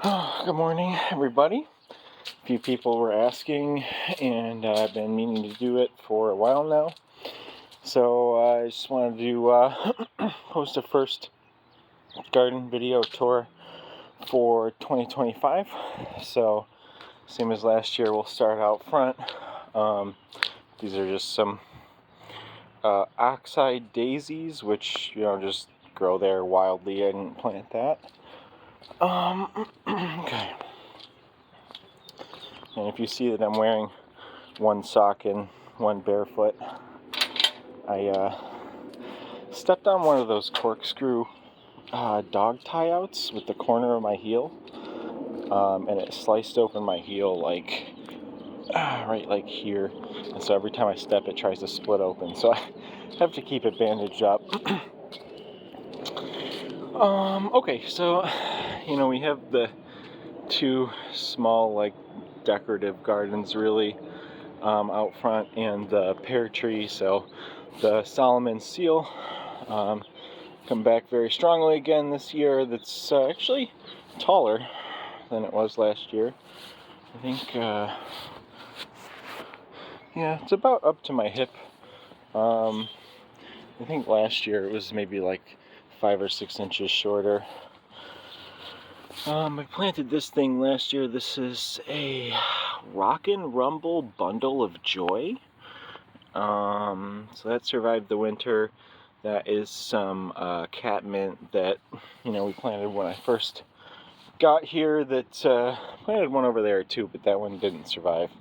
Good morning, everybody. A few people were asking, and I've been meaning to do it for a while now. So I just wanted to post a first garden video tour for 2025. So, same as last year, we'll start out front. These are just some oxeye daisies, which just grow there wildly. I didn't plant that. Okay. And if you see that I'm wearing one sock and one barefoot, I stepped on one of those corkscrew dog tie-outs with the corner of my heel, and it sliced open my heel right like here. And so every time I step, it tries to split open. So I have to keep it bandaged up. Okay, so we have the two small decorative gardens really out front, and the pear tree. So the Solomon seal come back very strongly again this year. That's actually taller than it was last year. I think it's about up to my hip. I think last year it was maybe like 5 or 6 inches shorter. I planted this thing last year. This is a Rockin' Rumble Bundle of Joy. So that survived the winter. That is some catmint that we planted when I first got here. That planted one over there too, but that one didn't survive.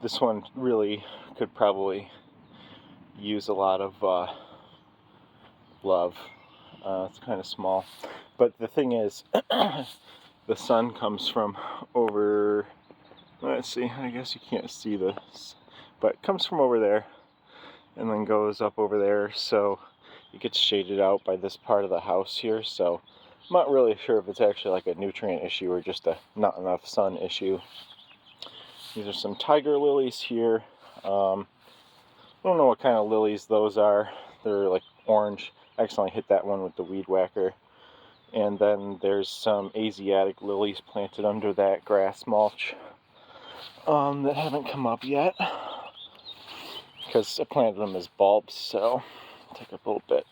This one really could probably use a lot of love. It's kind of small, but the thing is, the sun comes from over. Let's see. I guess you can't see this, but it comes from over there and then goes up over there, so it gets shaded out by this part of the house here. So I'm not really sure if it's actually like a nutrient issue or just a not enough sun issue. These are some tiger lilies here. I don't know what kind of lilies those are. They're like orange. I accidentally hit that one with the weed whacker. And then there's some Asiatic lilies planted under that grass mulch that haven't come up yet, because I planted them as bulbs, so take up a little bit.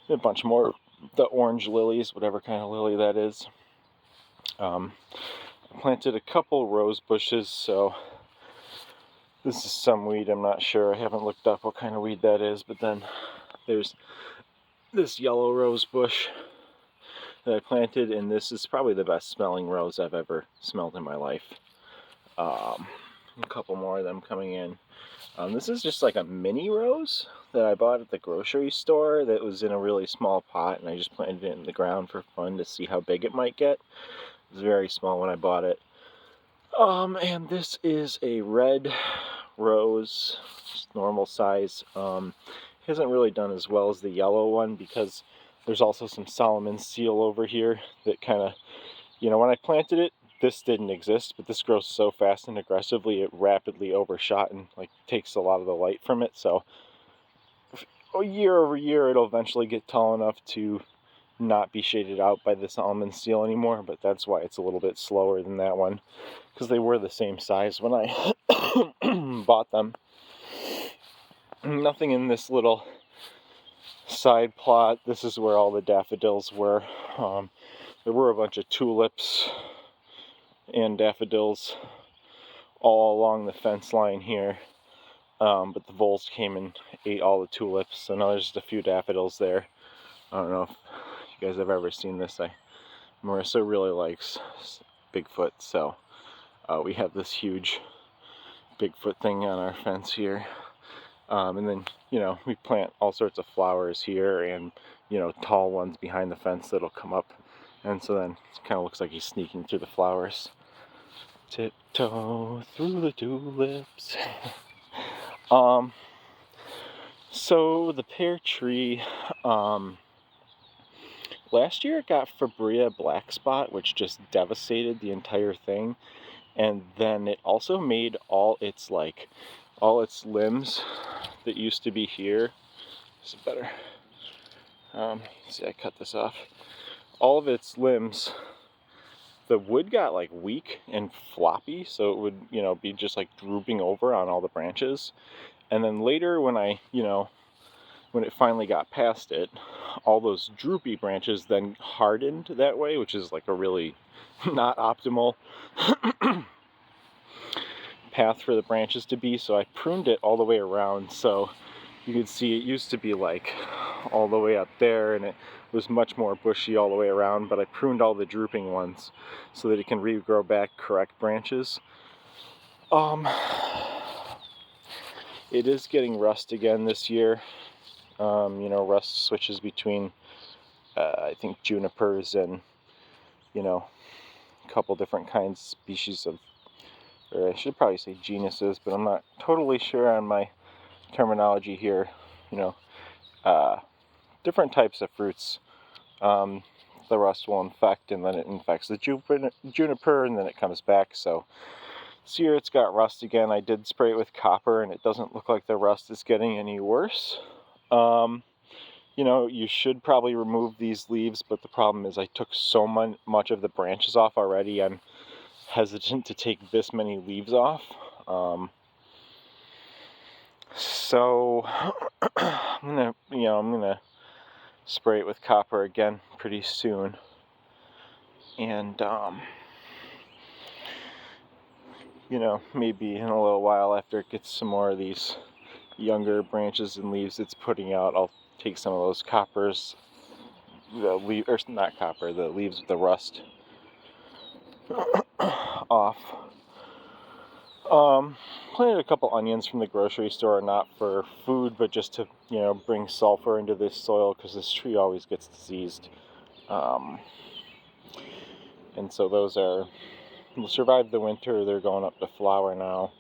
A bunch more the orange lilies, whatever kind of lily that is. I planted a couple rose bushes, so this is some weed, I'm not sure. I haven't looked up what kind of weed that is, but then there's this yellow rose bush that I planted, and this is probably the best smelling rose I've ever smelled in my life. A couple more of them coming in. This is just like a mini rose that I bought at the grocery store that was in a really small pot, and I just planted it in the ground for fun to see how big it might get. It was very small when I bought it. And this is a red rose, just normal size. Hasn't really done as well as the yellow one because there's also some Solomon seal over here that kind of, when I planted it, this didn't exist, but this grows so fast and aggressively, it rapidly overshot and takes a lot of the light from it. So year over year, it'll eventually get tall enough to not be shaded out by the Solomon seal anymore, but that's why it's a little bit slower than that one, because they were the same size when I bought them. Nothing in this little side plot. This is where all the daffodils were. There were a bunch of tulips and daffodils all along the fence line here, but the voles came and ate all the tulips, so now there's just a few daffodils there. I don't know if you guys have ever seen this. Marissa really likes Bigfoot, so we have this huge Bigfoot thing on our fence here. And then, we plant all sorts of flowers here and, tall ones behind the fence that'll come up. And so then it kind of looks like he's sneaking through the flowers. Tiptoe through the tulips. So the pear tree, last year it got Fabrea black spot, which just devastated the entire thing. And then it also made all its limbs that used to be here. This is better. See, I cut this off. all of its limbs, the wood got like weak and floppy, so it would, you know, be just like drooping over on all the branches. And then later when I, you know, when it finally got past it, all those droopy branches then hardened that way, which is like a really not optimal path for the branches to be. So I pruned it all the way around, so you could see it used to be like all the way up there, and it was much more bushy all the way around, but I pruned all the drooping ones so that it can regrow back correct branches. It is getting rust again this year. You know, rust switches between I think junipers and, you know, a couple different kinds, species of, or I should probably say genuses, but I'm not totally sure on my terminology here. You know, different types of fruits, the rust will infect, and then it infects the juniper, and then it comes back. So this year it's got rust again. I did spray it with copper, and it doesn't look like the rust is getting any worse. You know, you should probably remove these leaves, but the problem is I took so much of the branches off already. I'm hesitant to take this many leaves off. So I'm gonna spray it with copper again pretty soon, and you know, maybe in a little while after it gets some more of these younger branches and leaves it's putting out, I'll take some of those coppers, the leaves with the rust off. Planted a couple onions from the grocery store, not for food, but just to, you know, bring sulfur into this soil, because this tree always gets diseased. And so those will survive the winter. They're going up to flower now.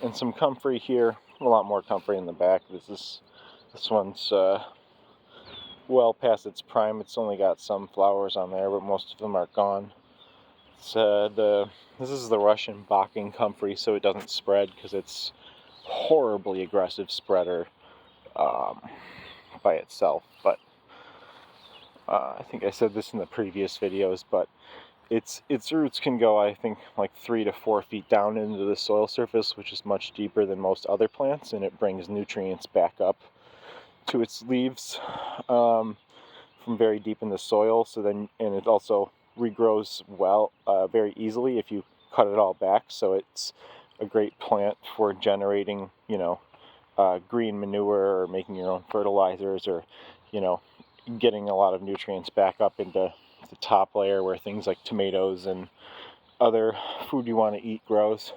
And some comfrey here, a lot more comfrey in the back. This one's well past its prime. It's only got some flowers on there, but most of them are gone. This is the Russian Bakken comfrey, so it doesn't spread because it's horribly aggressive spreader by itself. But I think I said this in the previous videos, but its roots can go, I think, like 3 to 4 feet down into the soil surface, which is much deeper than most other plants, and it brings nutrients back up to its leaves from very deep in the soil. So then, and it also regrows well, very easily if you cut it all back. So it's a great plant for generating, you know, green manure, or making your own fertilizers, or, you know, getting a lot of nutrients back up into the top layer where things like tomatoes and other food you want to eat grows.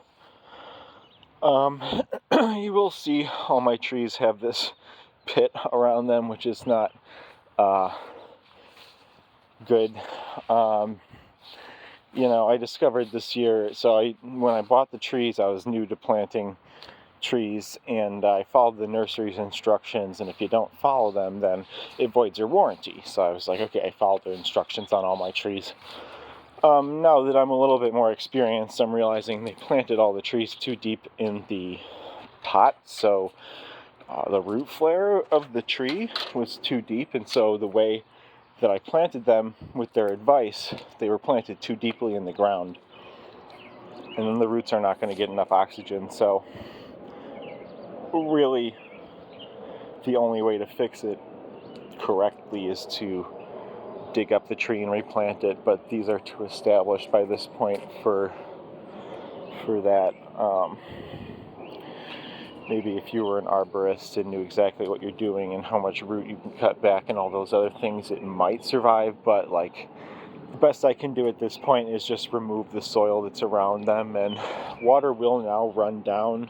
You will see all my trees have this pit around them, which is not good. You know, I discovered this year, so when I bought the trees, I was new to planting trees, and I followed the nursery's instructions, and if you don't follow them, then it voids your warranty. So I was like, okay, I followed the instructions on all my trees. Now that I'm a little bit more experienced, I'm realizing they planted all the trees too deep in the pot, so the root flare of the tree was too deep, and so the way that I planted them, with their advice, they were planted too deeply in the ground, and then the roots are not going to get enough oxygen. So really, the only way to fix it correctly is to dig up the tree and replant it, but these are too established by this point for that. Maybe if you were an arborist and knew exactly what you're doing and how much root you can cut back and all those other things, it might survive, but like, the best I can do at this point is just remove the soil that's around them, and water will now run down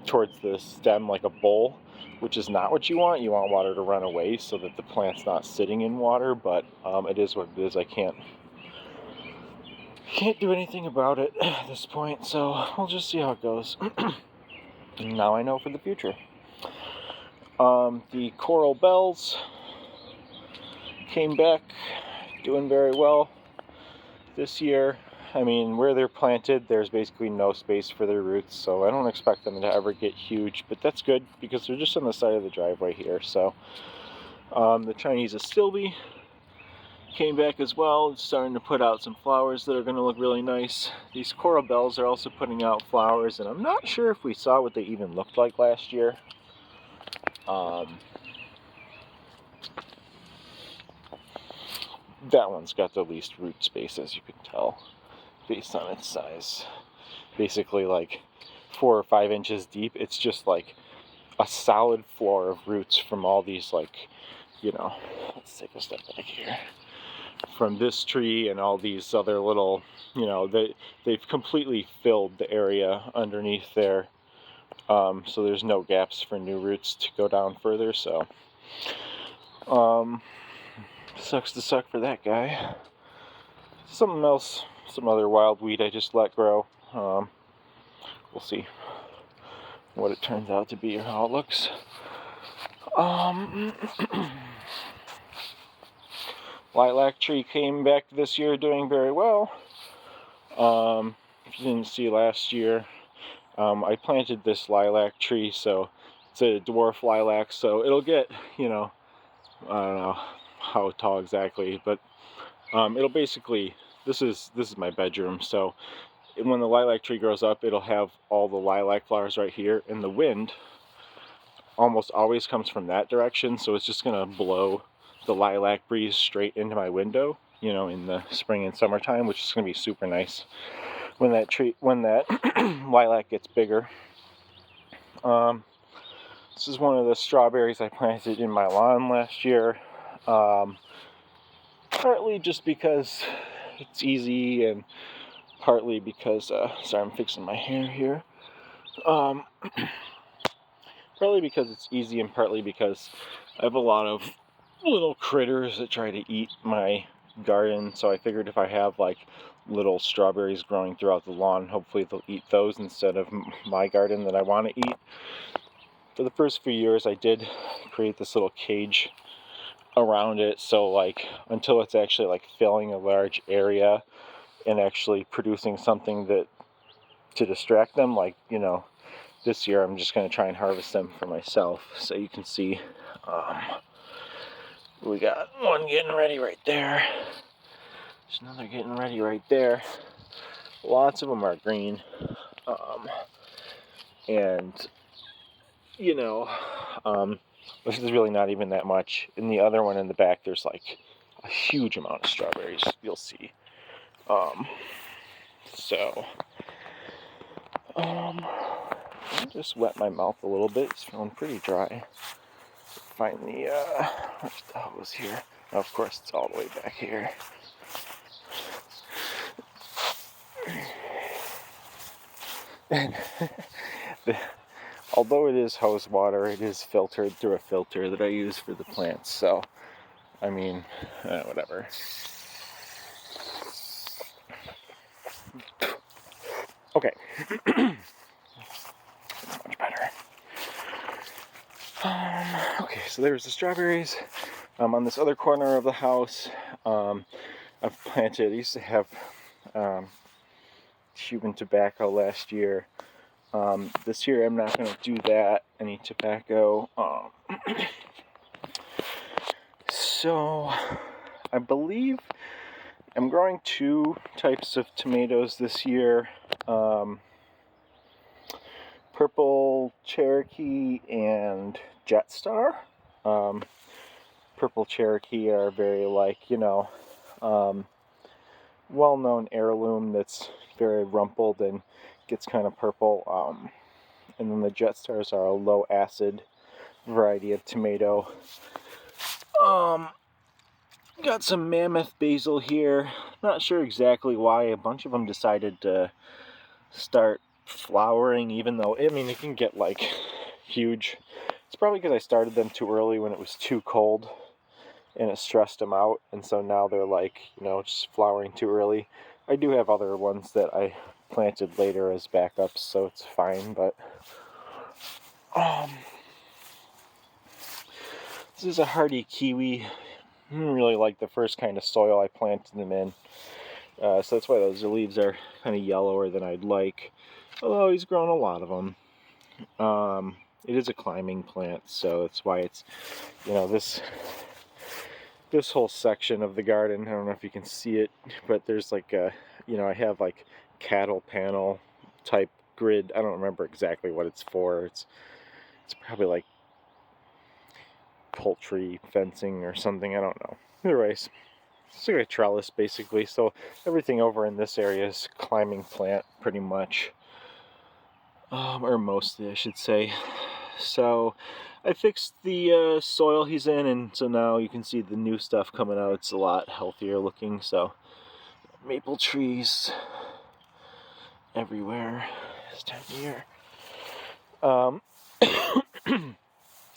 towards the stem like a bowl, which is not what you want. You want water to run away so that the plant's not sitting in water, but it is what it is. I can't do anything about it at this point, so we'll just see how it goes. Now I know for the future. The coral bells came back doing very well this year. I mean, where they're planted, there's basically no space for their roots, so I don't expect them to ever get huge, but that's good because they're just on the side of the driveway here. So The Chinese Astilbe came back as well. It's starting to put out some flowers that are going to look really nice. These coral bells are also putting out flowers, and I'm not sure if we saw what they even looked like last year. That one's got the least root space, as you can tell, based on its size. Basically like 4 or 5 inches deep. It's just like a solid floor of roots from all these, like, you know, let's take a step back here. From this tree and all these other little, you know, they've completely filled the area underneath there. So there's no gaps for new roots to go down further, so sucks to suck for that guy. Something else, some other wild weed I just let grow. We'll see what it turns out to be or how it looks. Lilac tree came back this year doing very well. If you didn't see last year, I planted this lilac tree, so it's a dwarf lilac, so it'll get, you know, I don't know how tall exactly, but it'll basically, this is my bedroom, so when the lilac tree grows up, it'll have all the lilac flowers right here, and the wind almost always comes from that direction, so it's just gonna blow the lilac breeze straight into my window, you know, in the spring and summertime, which is gonna be super nice when that lilac gets bigger. This is one of the strawberries I planted in my lawn last year, partly just because it's easy, and partly because sorry, I'm fixing my hair here. Partly because it's easy, and partly because I have a lot of little critters that try to eat my garden, so I figured if I have like little strawberries growing throughout the lawn, hopefully they'll eat those instead of my garden that I want to eat. For the first few years I did create this little cage around it, so like until it's actually like filling a large area and actually producing something that to distract them, like, you know, this year I'm just going to try and harvest them for myself. So you can see we got one getting ready right there. There's another getting ready right there. Lots of them are green. And, you know, this is really not even that much. In the other one in the back, there's like a huge amount of strawberries, you'll see. I just wet my mouth a little bit. It's feeling pretty dry. Find the hose here. Oh, of course, it's all the way back here. And although it is hose water, it is filtered through a filter that I use for the plants. So, I mean, whatever. Okay. That's much better. Okay, so there's the strawberries. On this other corner of the house, I've planted, I used to have Cuban tobacco last year. This year I'm not going to do that, any tobacco. So I believe I'm growing 2 types of tomatoes this year. Purple Cherokee and Jetstar. Purple Cherokee are very, like, you know, well-known heirloom that's very rumpled and gets kind of purple. And then the Jetstars are a low-acid variety of tomato. Got some mammoth basil here. Not sure exactly why. A bunch of them decided to start flowering, even though, I mean, it can get like huge. It's probably because I started them too early when it was too cold and it stressed them out, and so now they're like, you know, just flowering too early. I do have other ones that I planted later as backups, so it's fine, but this is a hardy kiwi. I didn't really like the first kind of soil I planted them in, so that's why those leaves are kind of yellower than I'd like, although he's grown a lot of them. It is a climbing plant, so that's why it's, you know, this this whole section of the garden, I don't know if you can see it, but there's like a, I have like cattle panel type grid. I don't remember exactly what it's for. It's probably like poultry fencing or something. I don't know. Anyways, it's like a trellis basically. So everything over in this area is climbing plant pretty much, or mostly I should say. So I fixed the soil he's in, and so now you can see the new stuff coming out. It's a lot healthier looking. So maple trees everywhere this time of year.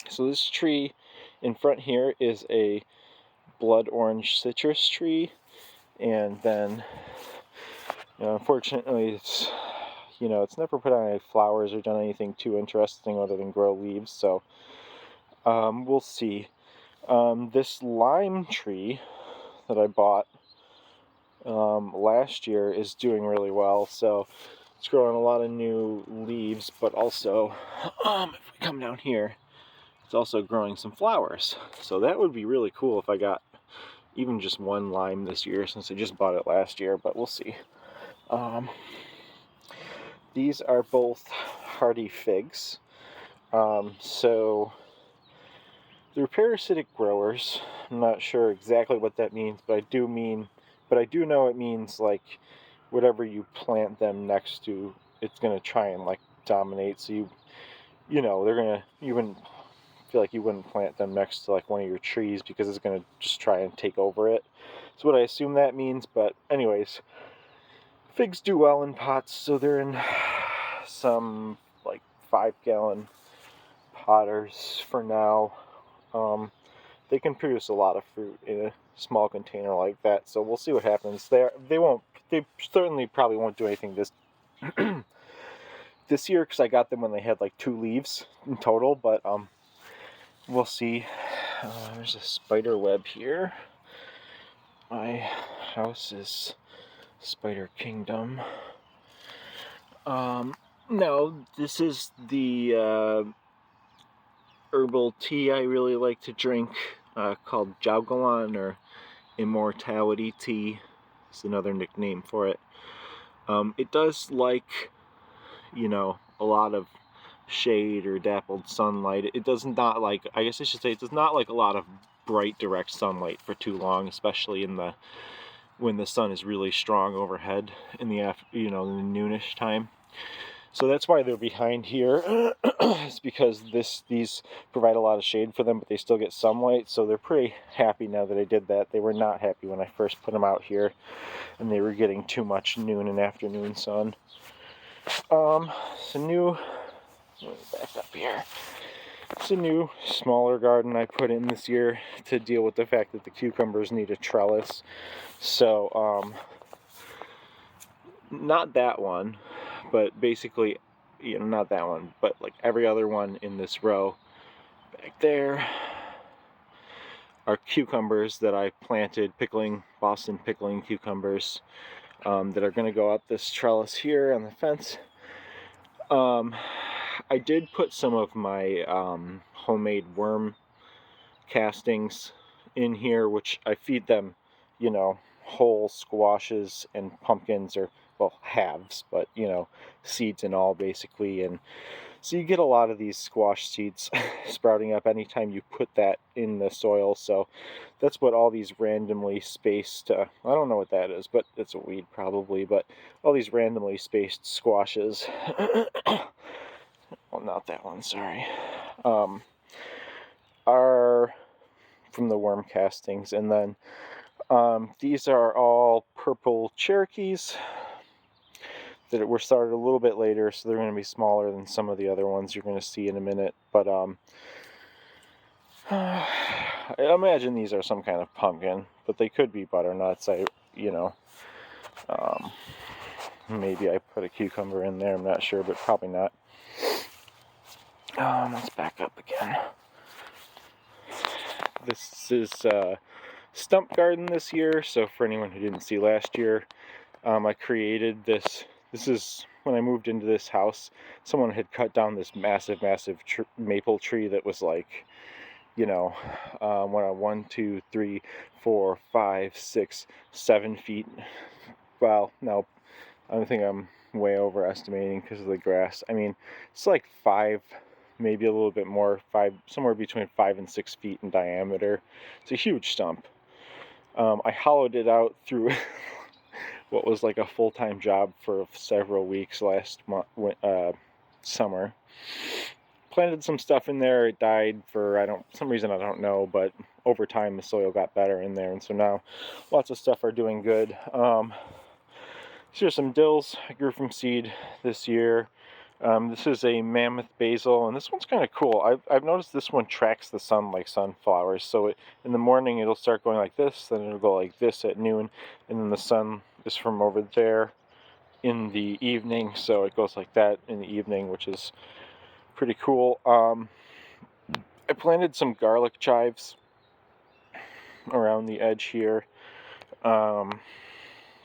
So this tree in front here is a blood orange citrus tree, and then unfortunately it's never put on any flowers or done anything too interesting other than grow leaves, so we'll see. This lime tree that I bought last year is doing really well, so it's growing a lot of new leaves, but also if we come down here, it's also growing some flowers. So that would be really cool if I got even just one lime this year, since I just bought it last year, but we'll see. These are both hardy figs. So they're parasitic growers. I'm not sure exactly what that means, but I do know it means like whatever you plant them next to, it's gonna try and like dominate. So you wouldn't feel like you wouldn't plant them next to like one of your trees because it's gonna just try and take over it. That's what I assume that means. But anyways, figs do well in pots, so they're in some like 5-gallon potters for now. They can produce a lot of fruit in a small container like that, so we'll see what happens. They certainly probably won't do anything this this year, because I got them when they had like 2 leaves in total, but we'll see. There's a spider web here. My house is Spider Kingdom. No, this is the herbal tea I really like to drink, called Jaugalan, or Immortality Tea. It's another nickname for it. It does like, a lot of shade or dappled sunlight. It does not like, I guess I should say, it does not like a lot of bright direct sunlight for too long, especially when the sun is really strong overhead in the in the noonish time. So that's why they're behind here. It's because these provide a lot of shade for them, but they still get sunlight. So they're pretty happy now that I did that. They were not happy when I first put them out here, and they were getting too much noon and afternoon sun. It's a new, let me back up here. It's a new, smaller garden I put in this year to deal with the fact that the cucumbers need a trellis. So, not that one, but basically, not that one, but like every other one in this row back there are cucumbers that I planted, Boston pickling cucumbers, that are going to go up this trellis here on the fence. I did put some of my homemade worm castings in here, which I feed them, whole squashes and pumpkins, or, well, halves, but, seeds and all, basically. And so you get a lot of these squash seeds sprouting up anytime you put that in the soil. So that's what all these randomly spaced, I don't know what that is, but it's a weed probably, but all these randomly spaced squashes, well, not that one, sorry, are from the worm castings. And then these are all purple Cherokees that were started a little bit later, so they're going to be smaller than some of the other ones you're going to see in a minute. But I imagine these are some kind of pumpkin, but they could be butternuts. Maybe I put a cucumber in there, I'm not sure, but probably not. Let's back up again. This is stump garden this year, so for anyone who didn't see last year, I created this. This is when I moved into this house. Someone had cut down this massive maple tree that was like you know, 1, 2, 3, 4, 5, 6, 7 feet. Well, no, I think I'm way overestimating because of the grass. I mean, it's like 5, maybe a little bit more, 5, somewhere between 5 and 6 feet in diameter. It's a huge stump. I hollowed it out through what was like a full-time job for several weeks last summer. Planted some stuff in there. It died for some reason I don't know, but over time the soil got better in there, and so now lots of stuff are doing good. These are some dills I grew from seed this year. This is a mammoth basil, and this one's kind of cool. I've noticed this one tracks the sun like sunflowers. So in the morning it'll start going like this, then it'll go like this at noon, and then the sun is from over there in the evening, so it goes like that in the evening, which is pretty cool. I planted some garlic chives around the edge here.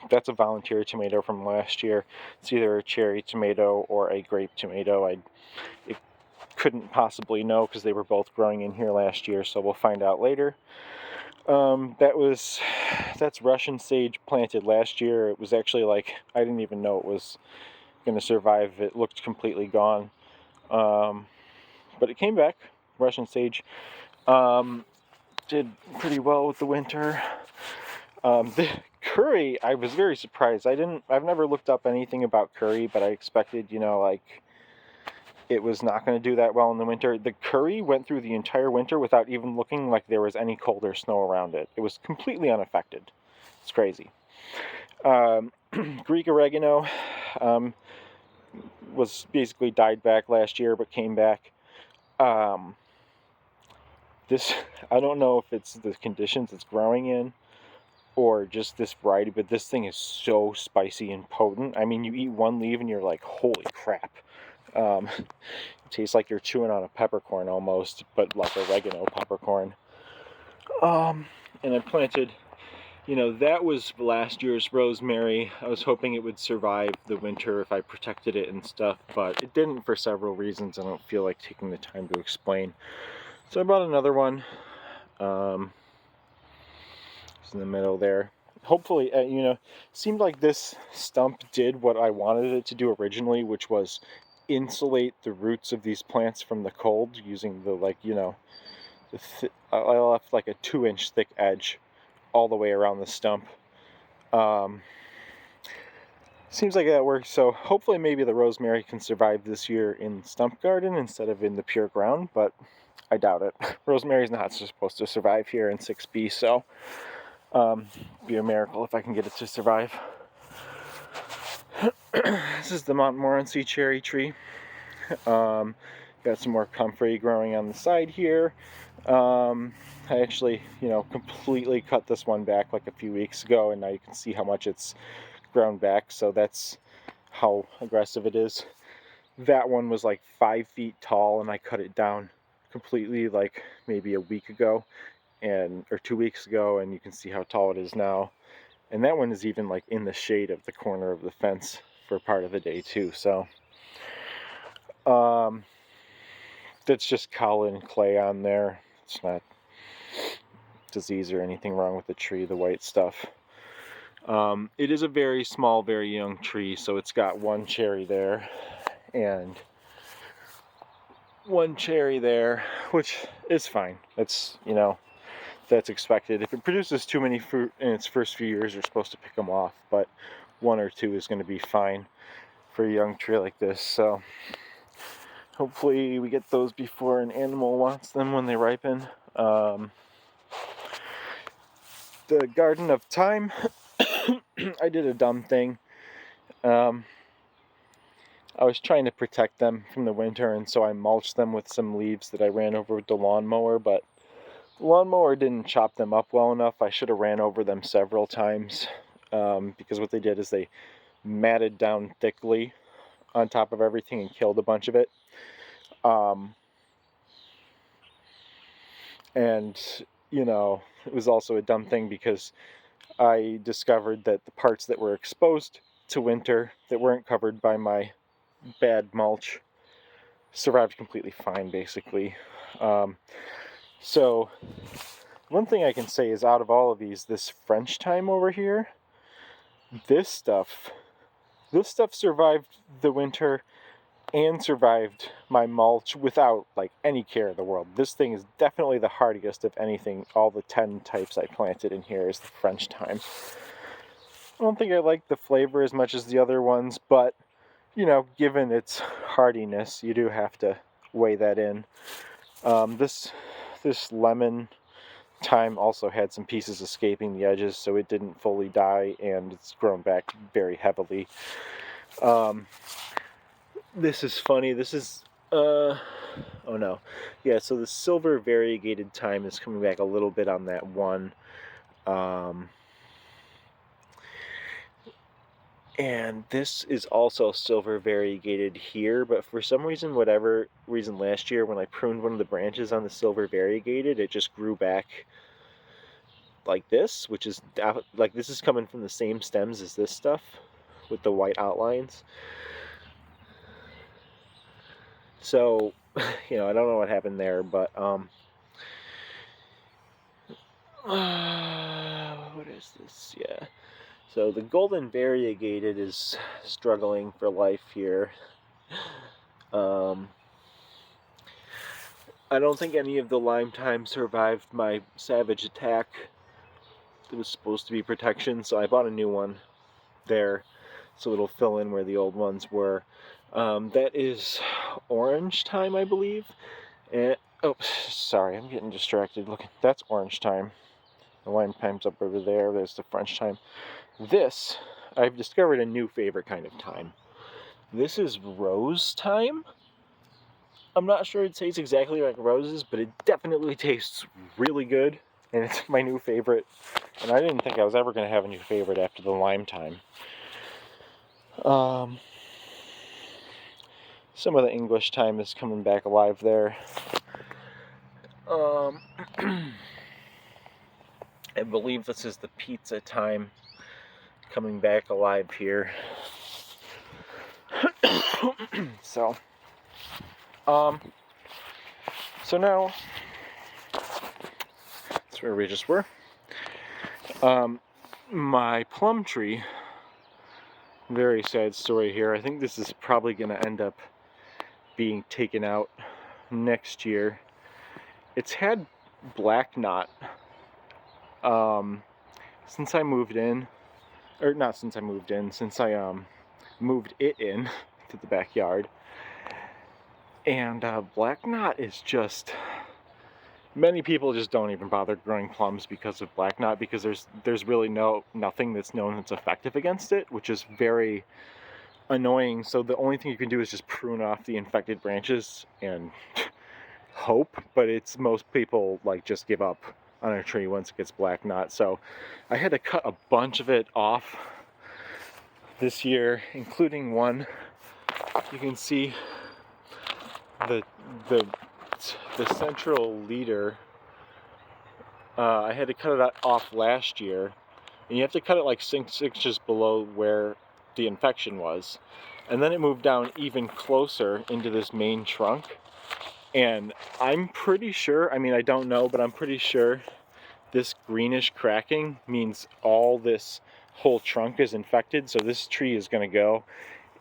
That's a volunteer tomato from last year. It's either a cherry tomato or a grape tomato. I couldn't possibly know because they were both growing in here last year, so we'll find out later. That's Russian sage planted last year. It was actually like, I didn't even know it was going to survive. It looked completely gone. But it came back. Russian sage did pretty well with the winter. The curry, I was very surprised. I've never looked up anything about curry, but I expected, like it was not going to do that well in the winter. The curry went through the entire winter without even looking like there was any cold or snow around it. It was completely unaffected. It's crazy. Greek oregano was basically died back last year, but came back. This, I don't know if it's the conditions it's growing in or just this variety, but this thing is so spicy and potent. I mean, you eat one leaf and you're like, holy crap. It tastes like you're chewing on a peppercorn almost, but like oregano peppercorn. And I planted, that was last year's rosemary. I was hoping it would survive the winter if I protected it and stuff, but it didn't for several reasons. I don't feel like taking the time to explain. So I bought another one. It's in the middle there. Hopefully, seemed like this stump did what I wanted it to do originally, which was insulate the roots of these plants from the cold using I left like a 2-inch thick edge all the way around the stump. Seems like that works, so hopefully maybe the rosemary can survive this year in stump garden instead of in the pure ground, but I doubt it. Rosemary's not supposed to survive here in 6B, so be a miracle if I can get it to survive. This is the Montmorency cherry tree. Got some more comfrey growing on the side here. I actually, completely cut this one back like a few weeks ago, and now you can see how much it's grown back, so that's how aggressive it is. That one was like 5 feet tall, and I cut it down completely like maybe a week ago, or 2 weeks ago, and you can see how tall it is now. And that one is even like in the shade of the corner of the fence for part of the day too, so that's just kaolin clay on there. It's not disease or anything wrong with the tree, the white stuff. It is a very small, very young tree, so it's got one cherry there and one cherry there, which is fine. That's, that's expected. If it produces too many fruit in its first few years, you're supposed to pick them off, but 1 or 2 is going to be fine for a young tree like this. So hopefully we get those before an animal wants them when they ripen. The Garden of Thyme, I did a dumb thing. I was trying to protect them from the winter, and so I mulched them with some leaves that I ran over with the lawnmower, but the lawnmower didn't chop them up well enough. I should have ran over them several times, because what they did is they matted down thickly on top of everything and killed a bunch of it. And, it was also a dumb thing because I discovered that the parts that were exposed to winter that weren't covered by my bad mulch survived completely fine, basically. So one thing I can say is, out of all of these, this French thyme over here, this stuff survived the winter and survived my mulch without like any care in the world. This thing is definitely the hardiest of anything. All the 10 types I planted in here is the French thyme. I don't think I like the flavor as much as the other ones, but you know, given its hardiness, you do have to weigh that in. This lemon thyme also had some pieces escaping the edges, so it didn't fully die, and it's grown back very heavily. This is funny. This is, oh no. Yeah, so the silver variegated thyme is coming back a little bit on that one. And this is also silver variegated here, but for some reason, whatever reason, last year when I pruned one of the branches on the silver variegated, it just grew back like this, which is, like, this is coming from the same stems as this stuff with the white outlines. So, you know, I don't know what happened there, but, what is this? Yeah. So the golden variegated is struggling for life here. I don't think any of the lime thyme survived my savage attack. It was supposed to be protection, so I bought a new one there, so it'll fill in where the old ones were. That is orange thyme, I believe. And oh, sorry, I'm getting distracted. Look, that's orange thyme. The lime thyme's up over there. There's the French thyme. This, I've discovered a new favorite kind of thyme. This is rose thyme. I'm not sure it tastes exactly like roses, but it definitely tastes really good, and it's my new favorite. And I didn't think I was ever going to have a new favorite after the lime thyme. Some of the English thyme is coming back alive there. I believe this is the pizza thyme coming back alive here. So now, that's where we just were. My plum tree, very sad story here. I think this is probably going to end up being taken out next year. It's had black knot since I moved in, or not since I moved in, since I moved it in to the backyard. And black knot is just, many people just don't even bother growing plums because of black knot, because there's really nothing that's known that's effective against it, which is very annoying. So the only thing you can do is just prune off the infected branches and hope, but it's, most people like just give up on a tree once it gets black knot. So I had to cut a bunch of it off this year, including one. You can see the central leader. I had to cut it off last year, and you have to cut it like 6 inches below where the infection was, and then it moved down even closer into this main trunk. And I'm pretty sure, I mean, I don't know, but I'm pretty sure this greenish cracking means all this whole trunk is infected, so this tree is going to go.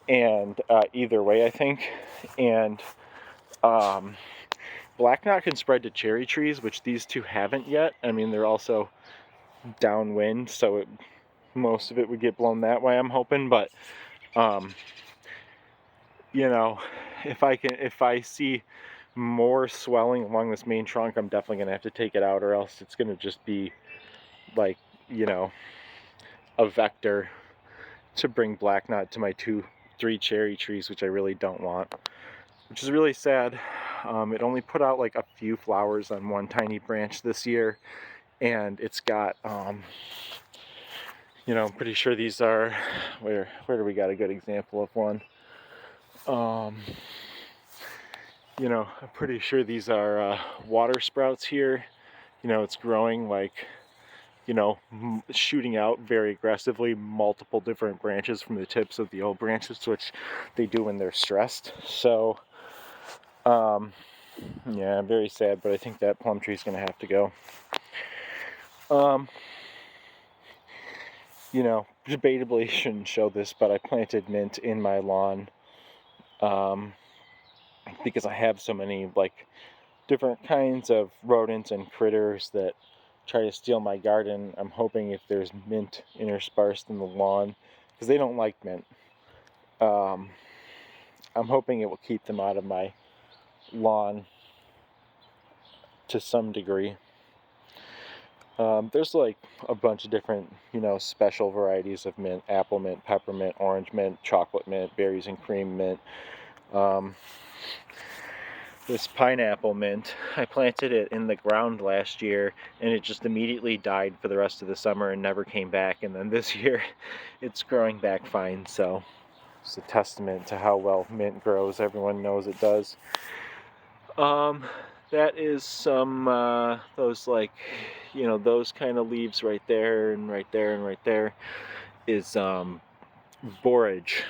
And either way, I think. And black knot can spread to cherry trees, which these two haven't yet. I mean, they're also downwind, so most of it would get blown that way, I'm hoping. But you know, if I see more swelling along this main trunk, I'm definitely gonna have to take it out, or else it's gonna just be like, you know, a vector to bring black knot to my 3 cherry trees, which I really don't want, which is really sad. It only put out like a few flowers on one tiny branch this year, and it's got you know, I'm pretty sure these are, where do we got a good example of one? You know, I'm pretty sure these are water sprouts here. You know, it's growing like, you know, shooting out very aggressively, multiple different branches from the tips of the old branches, which they do when they're stressed. So, Yeah, very sad, but I think that plum tree's gonna have to go. You know, debatably shouldn't show this, but I planted mint in my lawn because I have so many like different kinds of rodents and critters that try to steal my garden. I'm hoping if there's mint interspersed in the lawn, because they don't like mint, I'm hoping it will keep them out of my lawn to some degree. There's like a bunch of different, you know, special varieties of mint: apple mint, peppermint, orange mint, chocolate mint, berries and cream mint. This pineapple mint, I planted it in the ground last year and it just immediately died for the rest of the summer and never came back. And then this year it's growing back fine, so it's a testament to how well mint grows. Everyone knows it does. That is some those, like, you know, those kind of leaves right there and right there and right there is borage.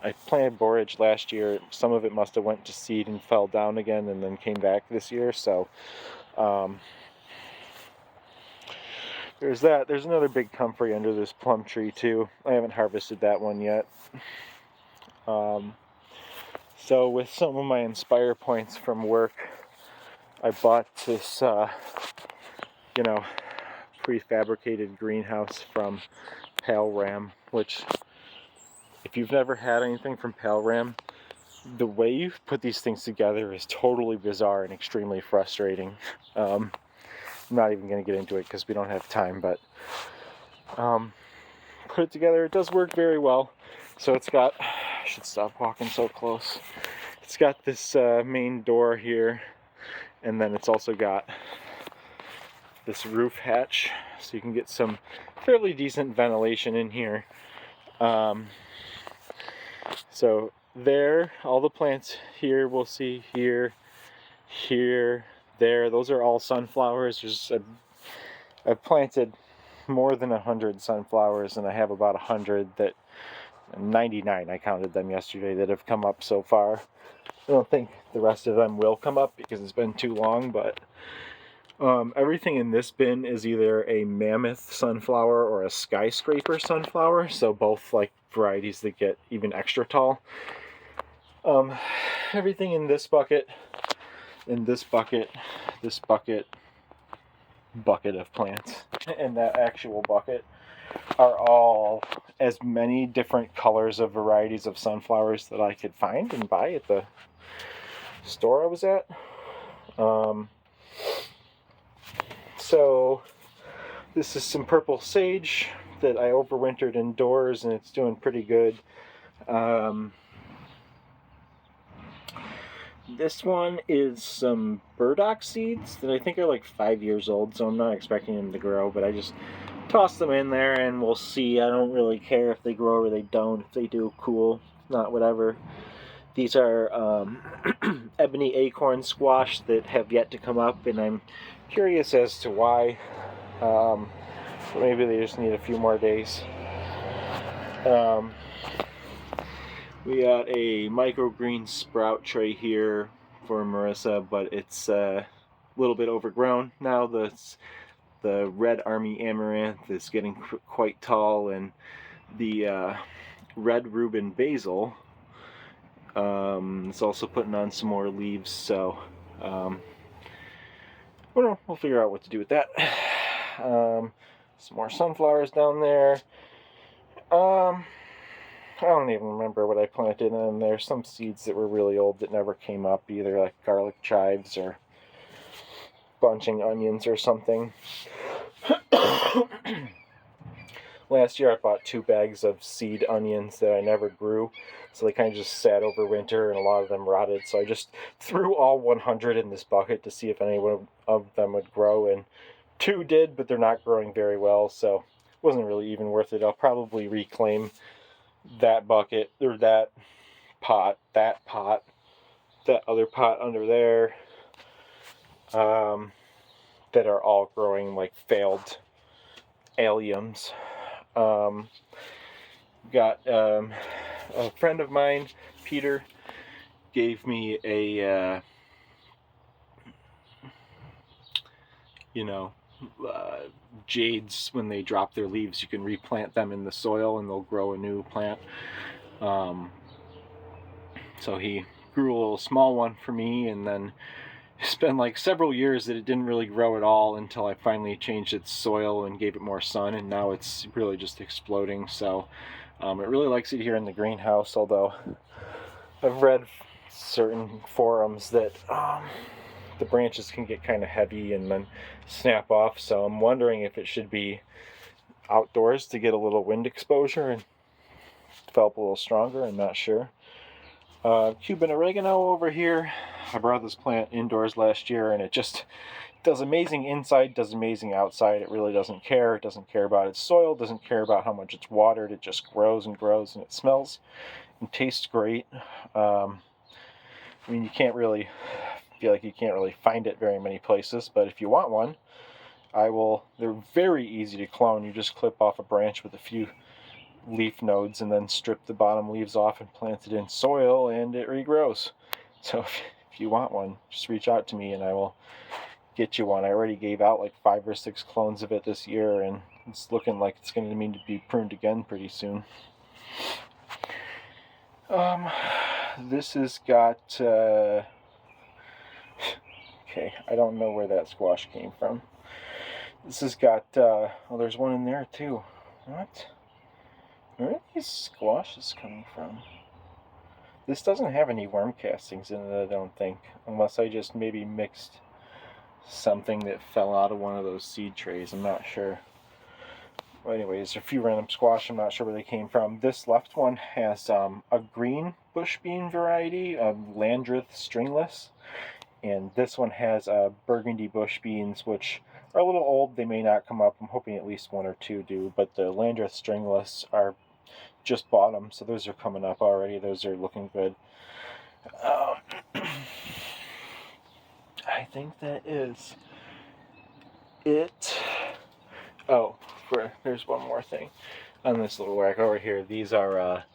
I planted borage last year. Some of it must have went to seed and fell down again and then came back this year. So there's that. There's another big comfrey under this plum tree too. I haven't harvested that one yet. So with some of my Inspire points from work, I bought this, you know, prefabricated greenhouse from Palram, which, if you've never had anything from Palram, the way you put these things together is totally bizarre and extremely frustrating. I'm not even going to get into it because we don't have time, but put it together. It does work very well. So it's got, I should stop walking so close. It's got this main door here, and then it's also got this roof hatch, so you can get some fairly decent ventilation in here. So there, all the plants here, we'll see here, here, there, those are all sunflowers. I've planted more than 100 sunflowers, and I have about 100 that, 99, I counted them yesterday, that have come up so far. I don't think the rest of them will come up because it's been too long, but everything in this bin is either a mammoth sunflower or a skyscraper sunflower, so both like varieties that get even extra tall. Everything in this bucket, this bucket of plants, and that actual bucket are all as many different colors of varieties of sunflowers that I could find and buy at the store I was at. So this is some purple sage that I overwintered indoors, and it's doing pretty good. This one is some burdock seeds that I think are like 5 years old, so I'm not expecting them to grow, but I just toss them in there and we'll see. I don't really care if they grow or they don't. If they do, cool. If not, whatever. These are ebony acorn squash that have yet to come up, and I'm curious as to why. Maybe they just need a few more days. We got a microgreen sprout tray here for Marissa, but it's a little bit overgrown now. The red army amaranth is getting quite tall, and the red Reuben basil is also putting on some more leaves, so we'll figure out what to do with that. Some more sunflowers down there. I don't even remember what I planted, and there's some seeds that were really old that never came up, either like garlic chives or bunching onions or something. Last year I bought 2 bags of seed onions that I never grew, so they kind of just sat over winter, and a lot of them rotted, so I just threw all 100 in this bucket to see if any of them would grow, and 2 did, but they're not growing very well, so it wasn't really even worth it. I'll probably reclaim that bucket, or that pot, that other pot under there, that are all growing like failed alliums. Got a friend of mine, Peter, gave me a you know, jades, when they drop their leaves, you can replant them in the soil and they'll grow a new plant. So he grew a little small one for me, and then it's been like several years that it didn't really grow at all until I finally changed its soil and gave it more sun, and now it's really just exploding. So it really likes it here in the greenhouse, although I've read certain forums that the branches can get kind of heavy and then snap off, so I'm wondering if it should be outdoors to get a little wind exposure and develop a little stronger. I'm not sure. Cuban oregano over here. I brought this plant indoors last year, and it just does amazing inside, does amazing outside. It really doesn't care. It doesn't care about its soil, doesn't care about how much it's watered. It just grows and grows, and it smells and tastes great. I mean, you can't really feel like you can't really find it very many places, but if you want one, they're very easy to clone. You just clip off a branch with a few leaf nodes and then strip the bottom leaves off and plant it in soil, and it regrows. So if you want one, just reach out to me and I will get you one. I already gave out like 5 or 6 clones of it this year, and it's looking like it's going to need to be pruned again pretty soon. This has got okay, I don't know where that squash came from. This has got oh, there's one in there too. What? Where are these squashes coming from? This doesn't have any worm castings in it, I don't think, unless I just maybe mixed something that fell out of one of those seed trays. I'm not sure. Well, anyways, a few random squash. I'm not sure where they came from. This left one has a green bush bean variety of Landreth stringless, and this one has burgundy bush beans, which are a little old. They may not come up. I'm hoping at least 1 or 2 do, but the Landreth stringless are just bought them, so those are coming up already. Those are looking good. I think that is it. Oh, there's one more thing on this little rack over here. These are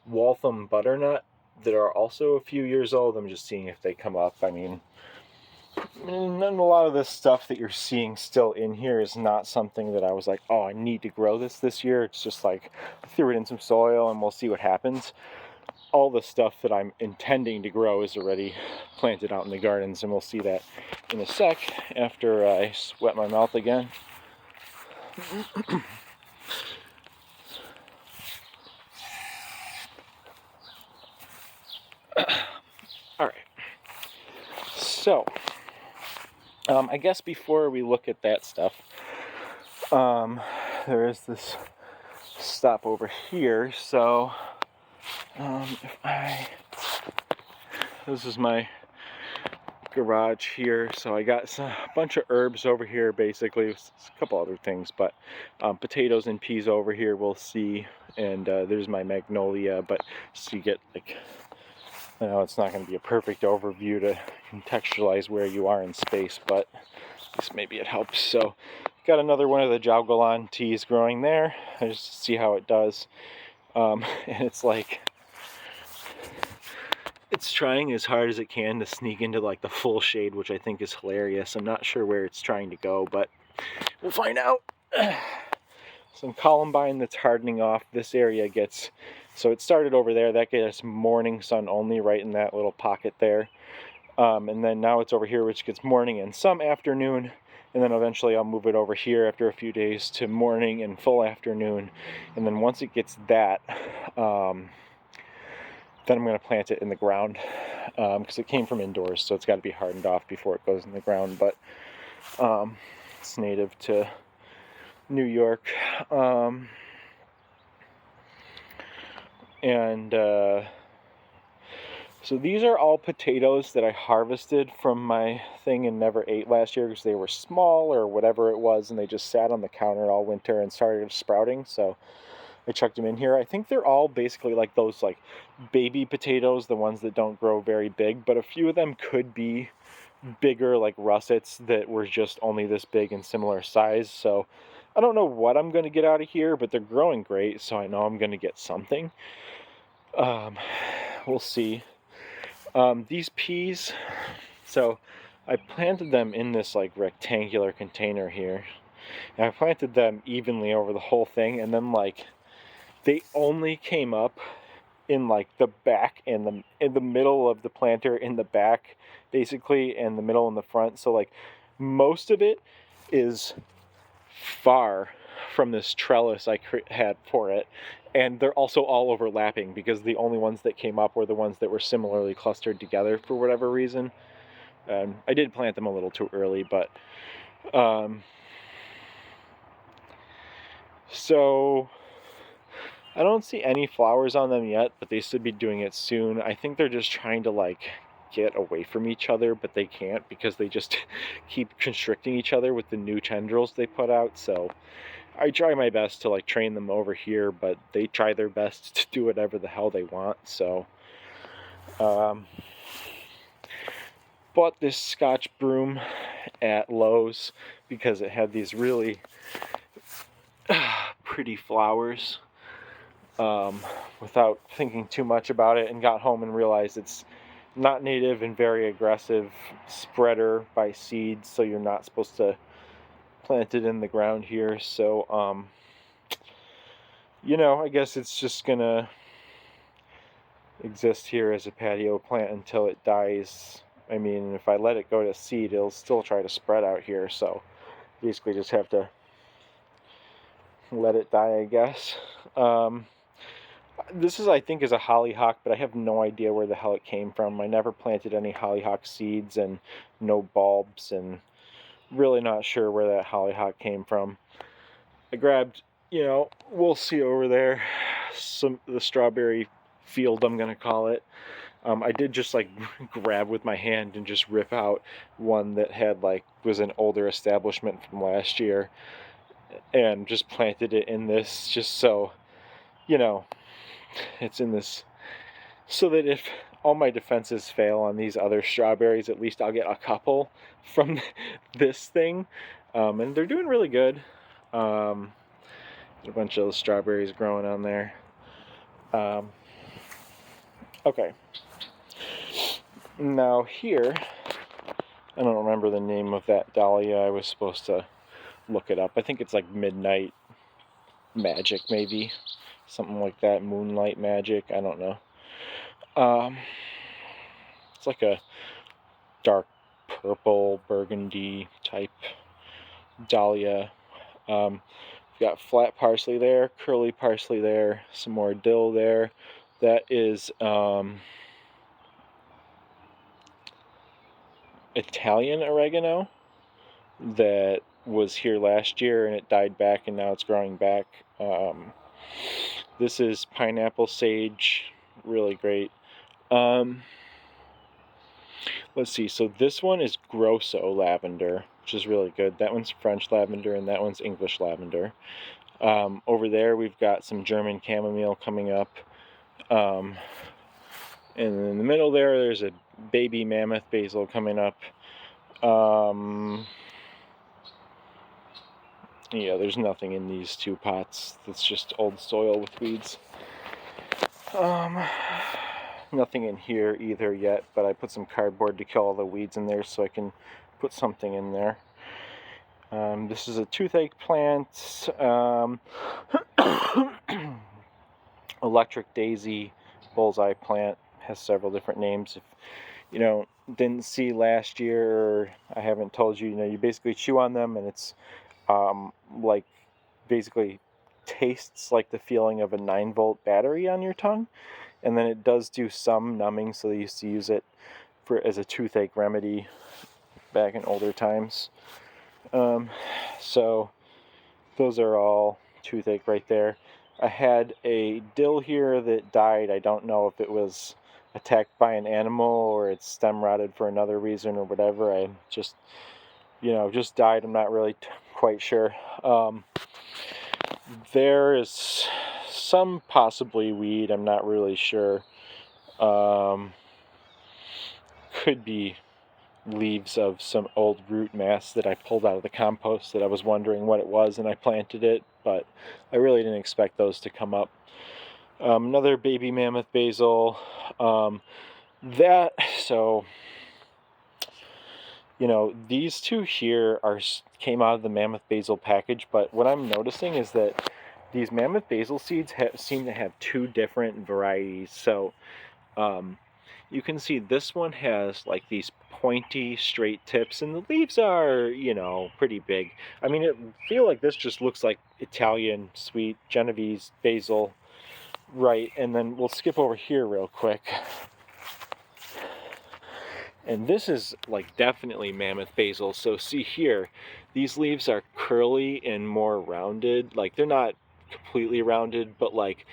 Waltham butternut that are also a few years old. I'm just seeing if they come up. I mean, a lot of this stuff that you're seeing still in here is not something that I was like, oh, I need to grow this year. It's just like I threw it in some soil and we'll see what happens. All the stuff that I'm intending to grow is already planted out in the gardens, and we'll see that in a sec after I wet my mouth again. All right. So, I guess before we look at that stuff, there is this stop over here. So, this is my garage here. So I got a bunch of herbs over here, basically. A couple other things, but potatoes and peas over here we'll see. And there's my magnolia, but so you get like, I know it's not going to be a perfect overview to contextualize where you are in space, but at least maybe it helps. So got another one of the Jaugalan teas growing there. I just see how it does. And it's like, it's trying as hard as it can to sneak into like the full shade, which I think is hilarious. I'm not sure where it's trying to go, but we'll find out. Some columbine that's hardening off. This area gets, so it started over there, that gets morning sun only right in that little pocket there. And then now it's over here, which gets morning and some afternoon. And then eventually I'll move it over here after a few days to morning and full afternoon. And then once it gets that, then I'm going to plant it in the ground, because it came from indoors, so it's got to be hardened off before it goes in the ground. But it's native to New York. So these are all potatoes that I harvested from my thing and never ate last year because they were small or whatever it was, and they just sat on the counter all winter and started sprouting. So I chucked them in here. I think they're all basically like those like baby potatoes, the ones that don't grow very big, but a few of them could be bigger, like russets that were just only this big and similar size. So I don't know what I'm going to get out of here, but they're growing great, so I know I'm going to get something. We'll see. These peas, so I planted them in this like rectangular container here, and I planted them evenly over the whole thing, and then like they only came up in like the back and in the middle of the planter, in the back basically, and the middle and the front. So like most of it is far from this trellis I had for it, and they're also all overlapping because the only ones that came up were the ones that were similarly clustered together for whatever reason. I did plant them a little too early, but so I don't see any flowers on them yet, but they should be doing it soon. I think they're just trying to like get away from each other, but they can't because they just keep constricting each other with the new tendrils they put out. So I try my best to like train them over here, but they try their best to do whatever the hell they want. So bought this Scotch broom at Lowe's because it had these really pretty flowers, without thinking too much about it, and got home and realized it's not native and very aggressive spreader by seed, so you're not supposed to plant it in the ground here. So I guess it's just gonna exist here as a patio plant until it dies. I mean, if I let it go to seed, it'll still try to spread out here, so basically just have to let it die, I guess. This I think is a hollyhock, but I have no idea where the hell it came from. I never planted any hollyhock seeds and no bulbs, and really not sure where that hollyhock came from. I grabbed, we'll see over there, the strawberry field, I'm gonna call it. I did just like grab with my hand and just rip out one that was an older establishment from last year, and just planted it in this, just so it's in this, so that if all my defenses fail on these other strawberries, at least I'll get a couple from this thing. And they're doing really good. A bunch of strawberries growing on there. Okay. Now here, I don't remember the name of that dahlia. I was supposed to look it up. I think it's like Midnight Magic, maybe. Something like that. Moonlight Magic. I don't know. It's like a dark purple burgundy type dahlia. We've got flat parsley there, curly parsley there, some more dill there. That is Italian oregano that was here last year and it died back and now it's growing back. This is pineapple sage, really great. Let's see, so this one is Grosso lavender, which is really good. That one's French lavender and that one's English lavender. Over there we've got some German chamomile coming up. And in the middle there's a baby mammoth basil coming up. Yeah, there's nothing in these two pots. It's just old soil with weeds. Nothing in here either yet, but I put some cardboard to kill all the weeds in there so I can put something in there. This is a toothache plant. Electric daisy bullseye plant. Has several different names. If didn't see last year, or I haven't told you, you basically chew on them and it's like basically tastes like the feeling of a 9-volt battery on your tongue, and then it does do some numbing, so they used to use it as a toothache remedy back in older times. So those are all toothache right there. I had a dill here that died. I don't know if it was attacked by an animal or it's stem rotted for another reason or whatever. I just died. I'm not really quite sure. There is some possibly weed. I'm not really sure. Could be leaves of some old root mass that I pulled out of the compost that I was wondering what it was, and I planted it, but I really didn't expect those to come up. Another baby mammoth basil. You know, these two here came out of the Mammoth Basil package, but what I'm noticing is that these Mammoth Basil seeds seem to have two different varieties. So you can see this one has like these pointy straight tips, and the leaves are, you know, pretty big. I mean, I feel like this just looks like Italian sweet Genovese basil, right? And then we'll skip over here real quick. And this is like definitely Mammoth Basil. So see here, these leaves are curly and more rounded. Like they're not completely rounded, but like,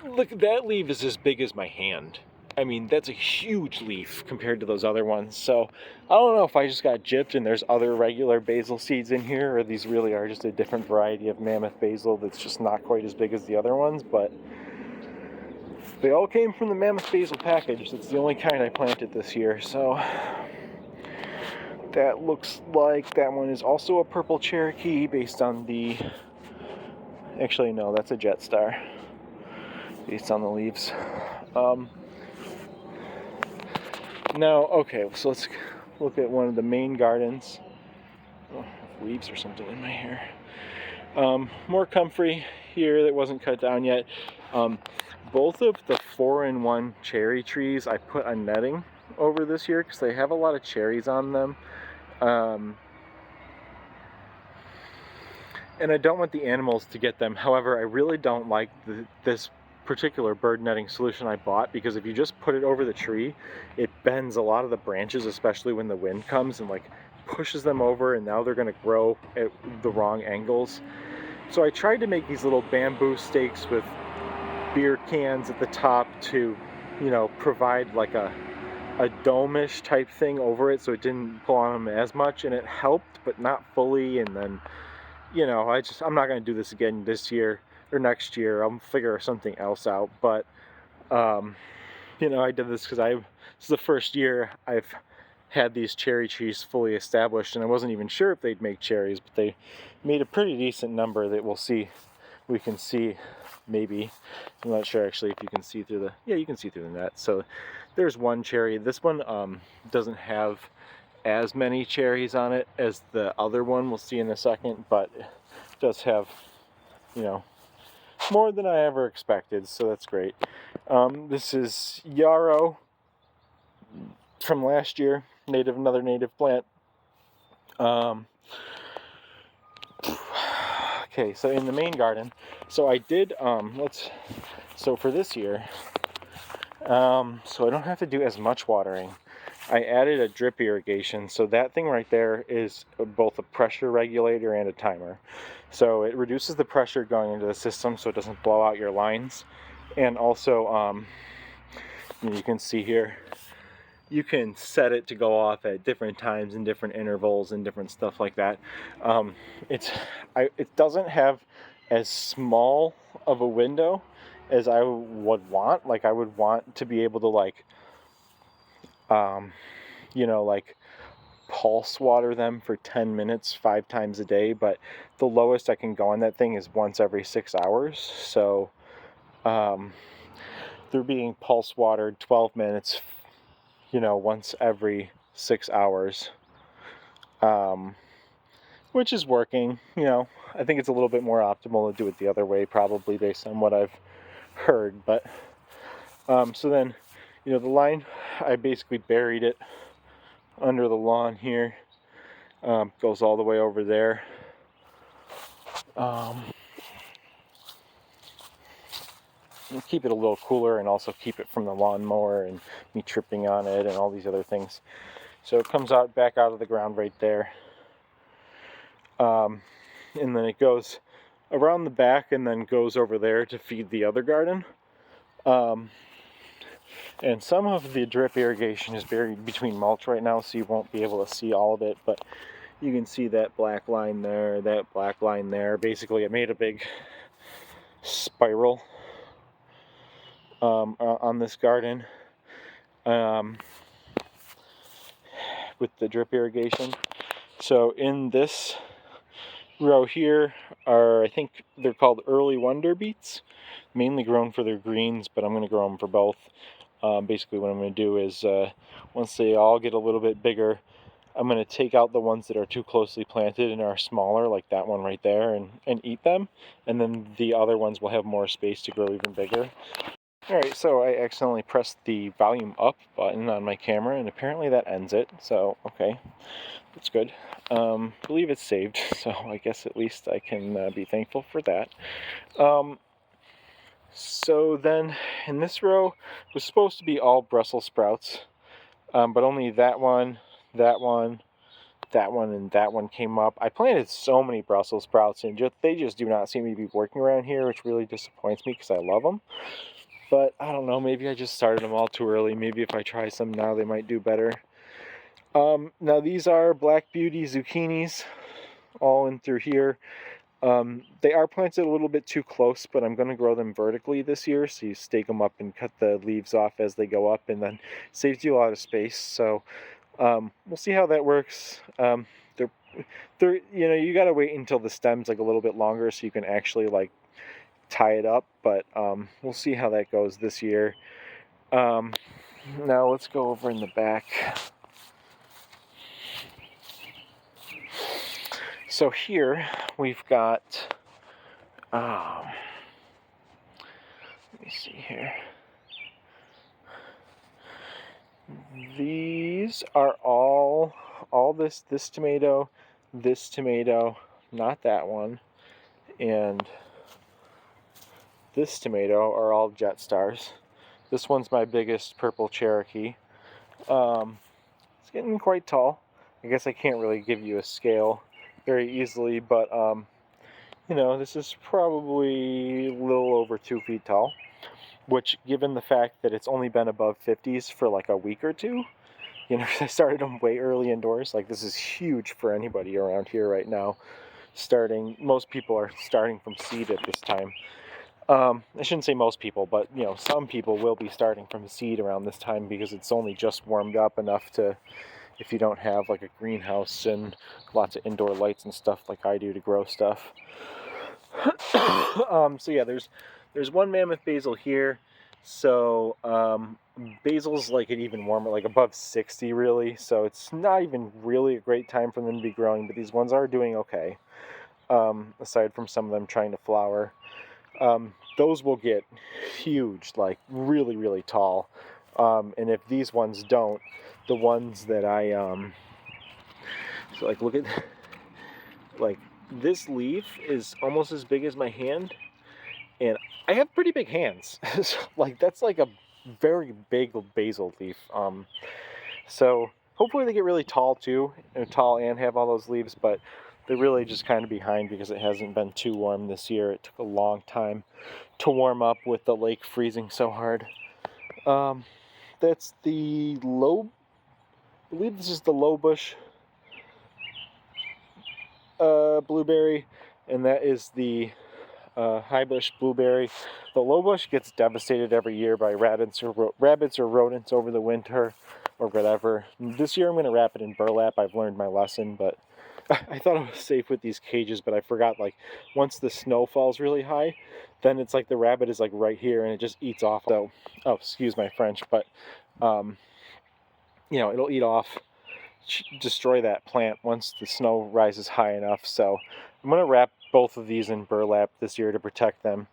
look, that leaf is as big as my hand. I mean, that's a huge leaf compared to those other ones. So I don't know if I just got gypped and there's other regular basil seeds in here, or these really are just a different variety of Mammoth Basil that's just not quite as big as the other ones, but they all came from the Mammoth Basil package. It's the only kind I planted this year, so that looks like that one is also a purple Cherokee based on the... Actually, no, that's a Jetstar based on the leaves. Now, okay, so let's look at one of the main gardens. Oh, leaves or something in my hair. More comfrey here that wasn't cut down yet. Both of the 4-in-1 cherry trees I put on netting over this year because they have a lot of cherries on them. And I don't want the animals to get them. However, I really don't like this particular bird netting solution I bought, because if you just put it over the tree, it bends a lot of the branches, especially when the wind comes, and like pushes them over, and now they're going to grow at the wrong angles. So I tried to make these little bamboo stakes with beer cans at the top to, you know, provide like a dome-ish type thing over it so it didn't pull on them as much, and it helped, but not fully. And then, you know, I'm not going to do this again this year or next year. I'll figure something else out. But you know, I did this because this is the first year I've had these cherry trees fully established, and I wasn't even sure if they'd make cherries, but they made a pretty decent number that we can see maybe. I'm not sure actually if you can see through you can see through the net. So there's one cherry. This one doesn't have as many cherries on it as the other one we'll see in a second, but it does have, you know, more than I ever expected, so that's great. This is yarrow from last year, another native plant. Okay, so in the main garden, so I did, so for this year, so I don't have to do as much watering, I added a drip irrigation. So that thing right there is both a pressure regulator and a timer. So it reduces the pressure going into the system so it doesn't blow out your lines. And also, you can see here, you can set it to go off at different times and different intervals and different stuff like that. It doesn't have as small of a window as I would want. Like I would want to be able to like, you know, like pulse water them for 10 minutes 5 times a day, but the lowest I can go on that thing is once every 6 hours. So they're being pulse watered 12 minutes, you know, once every 6 hours, which is working. You know, I think it's a little bit more optimal to do it the other way, probably based on what I've heard. But so then, you know, the line, I basically buried it under the lawn here, goes all the way over there. Keep it a little cooler and also keep it from the lawnmower and me tripping on it and all these other things. So it comes out back out of the ground right there, and then it goes around the back and then goes over there to feed the other garden. And some of the drip irrigation is buried between mulch right now, so you won't be able to see all of it, but you can see that black line there, that black line there. Basically, it made a big spiral on this garden with the drip irrigation. So in this row here are, I think they're called early wonder beets, mainly grown for their greens, but I'm going to grow them for both. Basically what I'm going to do is once they all get a little bit bigger, I'm going to take out the ones that are too closely planted and are smaller, like that one right there, and eat them. And then the other ones will have more space to grow even bigger. Alright, so I accidentally pressed the volume up button on my camera, and apparently that ends it. So, okay, that's good. I believe it's saved, so I guess at least I can be thankful for that. So then, in this row, was supposed to be all Brussels sprouts, but only that one, that one, that one, and that one came up. I planted so many Brussels sprouts, and they just do not seem to be working around here, which really disappoints me because I love them. But I don't know, maybe I just started them all too early. Maybe if I try some now, they might do better. Now these are Black Beauty zucchinis, all in through here. They are planted a little bit too close, but I'm going to grow them vertically this year. So you stake them up and cut the leaves off as they go up, and then saves you a lot of space. So we'll see how that works. They're you got to wait until the stem's like a little bit longer so you can actually like tie it up, but we'll see how that goes this year. Now let's go over in the back. So here we've got, let me see here. These are all this tomato, not that one, and this tomato are all Jet Stars. This one's my biggest purple Cherokee. It's getting quite tall. I guess I can't really give you a scale very easily, but this is probably a little over 2 feet tall, which, given the fact that it's only been above 50s for like a week or two, I started them way early indoors. Like, this is huge for anybody around here right now. Most people are starting from seed at this time. I shouldn't say most people, but some people will be starting from seed around this time because it's only just warmed up enough to, if you don't have like a greenhouse and lots of indoor lights and stuff like I do to grow stuff. So yeah, there's one mammoth basil here. So basil's like an even warmer, like above 60 really. So it's not even really a great time for them to be growing, but these ones are doing okay. Aside from some of them trying to flower. Those will get huge, like really, really tall. And if these ones don't, the ones that I, so like look at, like this leaf is almost as big as my hand, and I have pretty big hands. So, like that's like a very big basil leaf. So hopefully they get really tall too, tall and have all those leaves, but they're really just kind of behind because it hasn't been too warm this year. It took a long time to warm up with the lake freezing so hard. That's the I believe this is the low bush blueberry, and that is the high bush blueberry. The low bush gets devastated every year by rabbits or rodents over the winter or whatever. This year I'm going to wrap it in burlap. I've learned my lesson, but I thought I was safe with these cages, but I forgot, like, once the snow falls really high, then it's like the rabbit is like right here and it just eats off. So, oh, excuse my French, but it'll eat off, destroy that plant once the snow rises high enough. So I'm going to wrap both of these in burlap this year to protect them.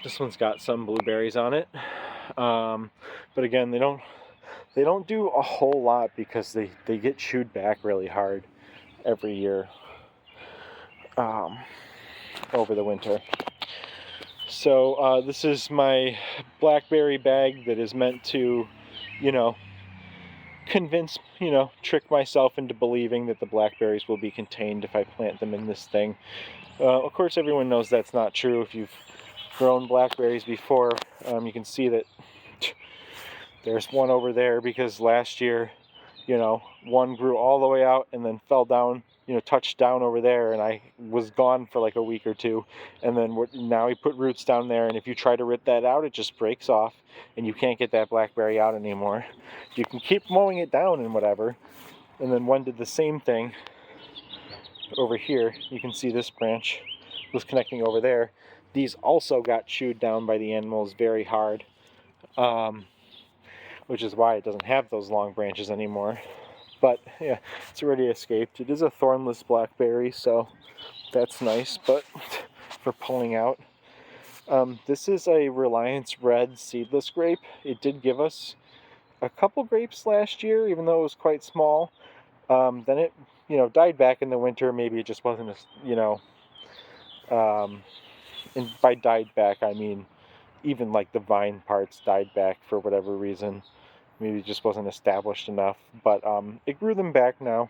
This one's got some blueberries on it, but again, they don't do a whole lot because they get chewed back really hard every year over the winter. So this is my blackberry bag that is meant to, trick myself into believing that the blackberries will be contained if I plant them in this thing. Of course, everyone knows that's not true. If you've grown blackberries before, you can see that there's one over there because last year, one grew all the way out and then fell down, touched down over there, and I was gone for like a week or two. And then now we put roots down there, and if you try to rip that out, it just breaks off, and you can't get that blackberry out anymore. You can keep mowing it down and whatever. And then one did the same thing over here. You can see this branch was connecting over there. These also got chewed down by the animals very hard. which is why it doesn't have those long branches anymore. But yeah, it's already escaped. It is a thornless blackberry, so that's nice, but for pulling out. This is a Reliance Red seedless grape. It did give us a couple grapes last year, even though it was quite small. Then it, died back in the winter. Maybe it just wasn't, and by died back, I mean even like the vine parts died back for whatever reason. Maybe it just wasn't established enough, but it grew them back now.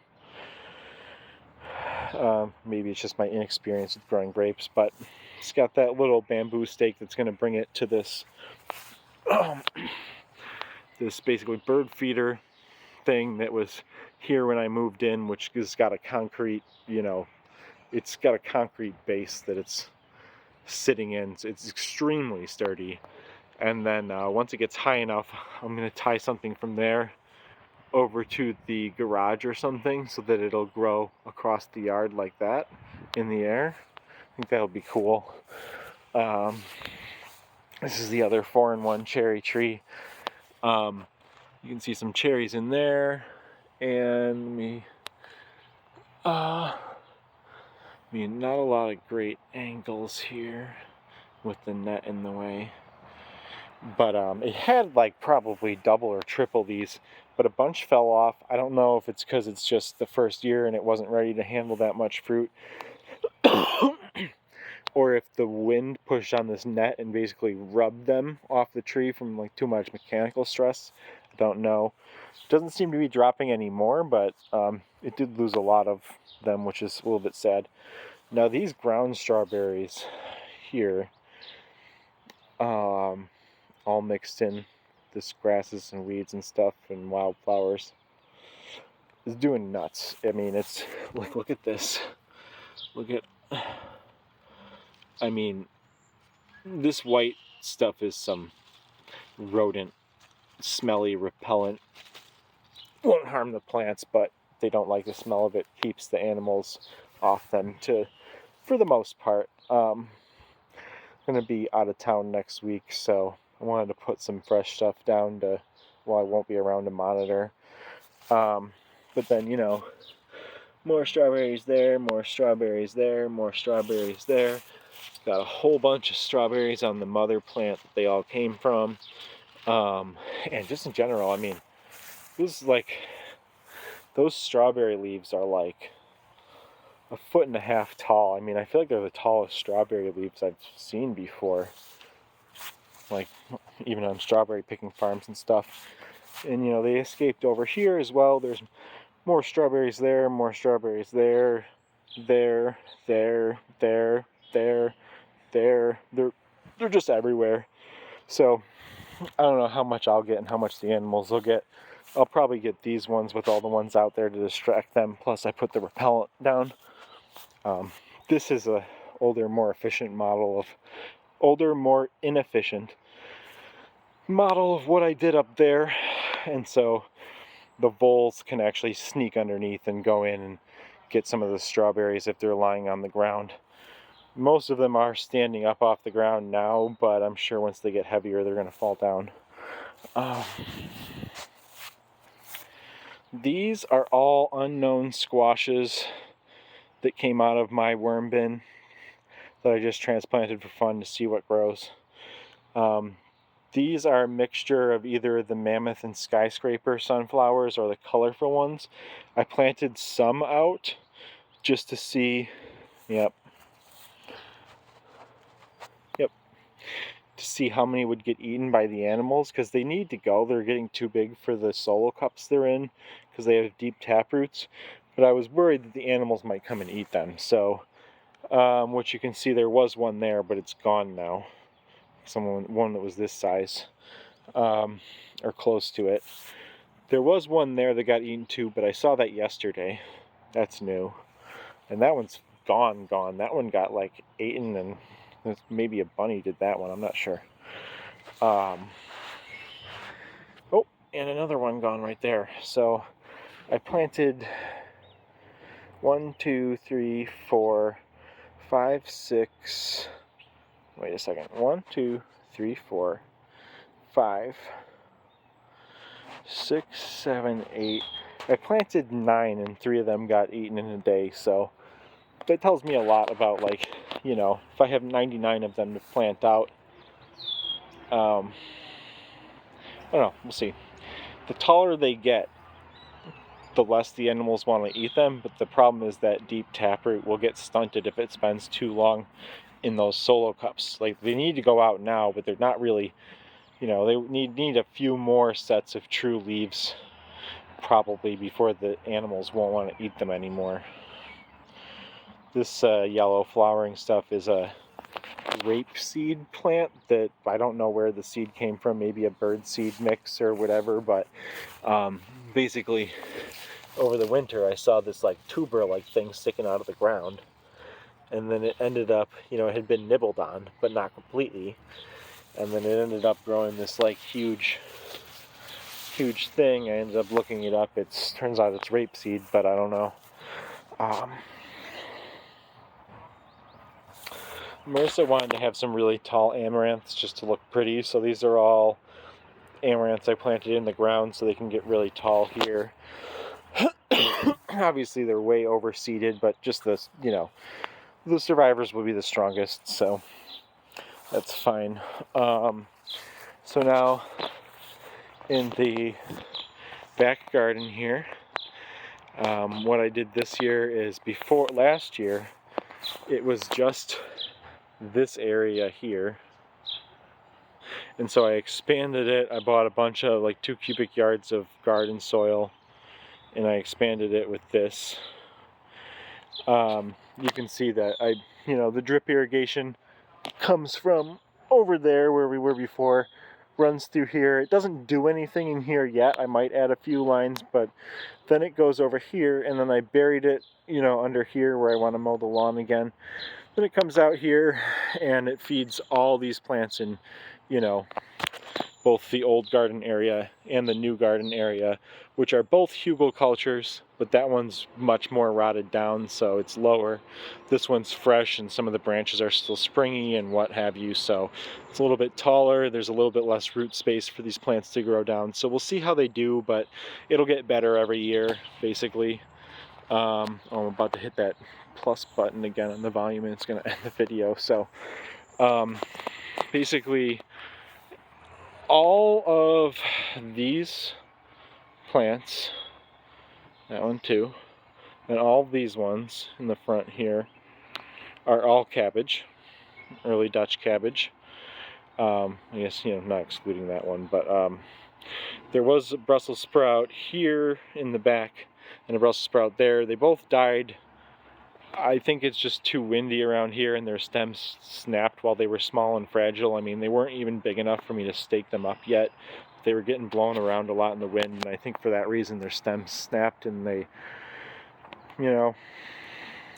Maybe it's just my inexperience with growing grapes, but it's got that little bamboo stake that's going to bring it to this this basically bird feeder thing that was here when I moved in, which has got a concrete, it's got a concrete base that it's sitting in. So it's extremely sturdy. And then once it gets high enough, I'm going to tie something from there over to the garage or something so that it'll grow across the yard like that in the air. I think that'll be cool. This is the other 4-in-1 cherry tree. You can see some cherries in there, and not a lot of great angles here with the net in the way. But it had like probably double or triple these, but a bunch fell off. I don't know if it's because it's just the first year and it wasn't ready to handle that much fruit, or if the wind pushed on this net and basically rubbed them off the tree from like too much mechanical stress. I don't know. It doesn't seem to be dropping anymore, but it did lose a lot of them, which is a little bit sad. Now these ground strawberries here, all mixed in, this grasses and weeds and stuff and wildflowers, is doing nuts. I mean, it's like, look at this. I mean, this white stuff is some rodent, smelly repellent. Won't harm the plants, but they don't like the smell of it. Keeps the animals off them for the most part. I'm going to be out of town next week, so I wanted to put some fresh stuff down I won't be around to monitor. But then, more strawberries there, more strawberries there, more strawberries there. Got a whole bunch of strawberries on the mother plant that they all came from. And just in general, I mean, this is like, those strawberry leaves are like 1.5 feet tall. I mean, I feel like they're the tallest strawberry leaves I've seen before. Like, even on strawberry picking farms and stuff. And, they escaped over here as well. There's more strawberries there, more strawberries there, there. They're just everywhere. So, I don't know how much I'll get and how much the animals will get. I'll probably get these ones with all the ones out there to distract them. Plus, I put the repellent down. This is a more inefficient model of what I did up there. And so the voles can actually sneak underneath and go in and get some of the strawberries if they're lying on the ground. Most of them are standing up off the ground now, but I'm sure once they get heavier, they're going to fall down. These are all unknown squashes that came out of my worm bin that I just transplanted for fun to see what grows. These are a mixture of either the mammoth and skyscraper sunflowers or the colorful ones. I planted some out just to see, to see how many would get eaten by the animals, because they need to go. They're getting too big for the solo cups they're in because they have deep tap roots. But I was worried that the animals might come and eat them. So, which you can see there was one there, but it's gone now. One that was this size, or close to it. There was one there that got eaten too, but I saw that yesterday. That's new. And that one's gone. That one got like eaten, and maybe a bunny did that one, I'm not sure. Oh, and another one gone right there. So I planted 1, 2, 3, 4, 5, 6. Wait a second. 1, 2, 3, 4, 5, 6, 7, 8. I planted 9 and 3 of them got eaten in a day, so that tells me a lot about, like, you know, if I have 99 of them to plant out, I don't know, we'll see. The taller they get, the less the animals want to eat them, but the problem is that deep taproot will get stunted if it spends too long in those solo cups. Like, they need to go out now, but they're not really, you know, they need a few more sets of true leaves probably before the animals won't want to eat them anymore. This yellow flowering stuff is a rapeseed plant that I don't know where the seed came from, maybe a bird seed mix or whatever, but basically over the winter I saw this like tuber like thing sticking out of the ground, and then it ended up, you know, it had been nibbled on but not completely, and then it ended up growing this like huge thing. I ended up looking it up. It turns out it's rapeseed, but I don't know. Marissa wanted to have some really tall amaranths just to look pretty, so these are all amaranths I planted in the ground so they can get really tall here. Obviously they're way overseeded, but just this, you know, the survivors will be the strongest, so that's fine. So now in the back garden here, what I did this year is, before last year it was just this area here, and so I expanded it. I bought a bunch of like 2 cubic yards of garden soil, and I expanded it with this. You can see that you know, the drip irrigation comes from over there where we were before, runs through here. It doesn't do anything in here yet. I might add a few lines, but then it goes over here, and then I buried it, you know, under here where I want to mow the lawn again. Then it comes out here and it feeds all these plants in, you know, both the old garden area and the new garden area, which are both hugelkulturs, but that one's much more rotted down, so it's lower. This one's fresh, and some of the branches are still springy and what have you, so it's a little bit taller. There's a little bit less root space for these plants to grow down, so we'll see how they do, but it'll get better every year, basically. I'm about to hit that plus button again on the volume, and it's going to end the video. So basically all of these plants, that one too, and all of these ones in the front here are all cabbage, early Dutch cabbage. I guess, you know, not excluding that one, but there was a Brussels sprout here in the back and a Brussels sprout there. They both died. I think it's just too windy around here, and their stems snapped while they were small and fragile. I mean, they weren't even big enough for me to stake them up yet. They were getting blown around a lot in the wind, and I think for that reason their stems snapped, and they, you know,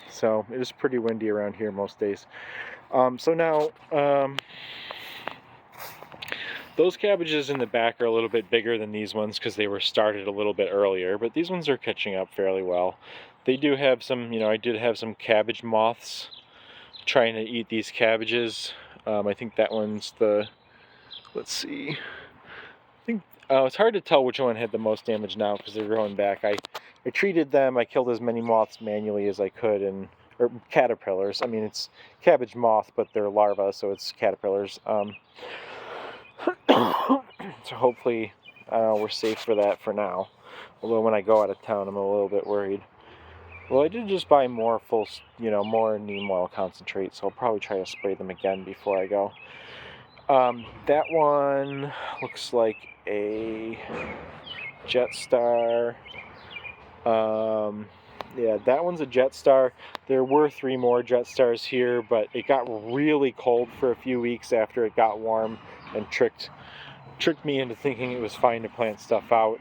so it is pretty windy around here most days. So now, those cabbages in the back are a little bit bigger than these ones because they were started a little bit earlier, but these ones are catching up fairly well. They do have some, you know, I did have some cabbage moths trying to eat these cabbages. I think that one's the, let's see, I think, it's hard to tell which one had the most damage now because they're growing back. I treated them. I killed as many moths manually as I could, or caterpillars. I mean, it's cabbage moth, but they're larvae, so it's caterpillars. So hopefully, we're safe for that for now. Although when I go out of town, I'm a little bit worried. Well, I did just buy more more neem oil concentrate, so I'll probably try to spray them again before I go. That one looks like a Jetstar. Yeah, that one's a Jetstar. There were 3 more Jetstars here, but it got really cold for a few weeks after it got warm, and tricked me into thinking it was fine to plant stuff out.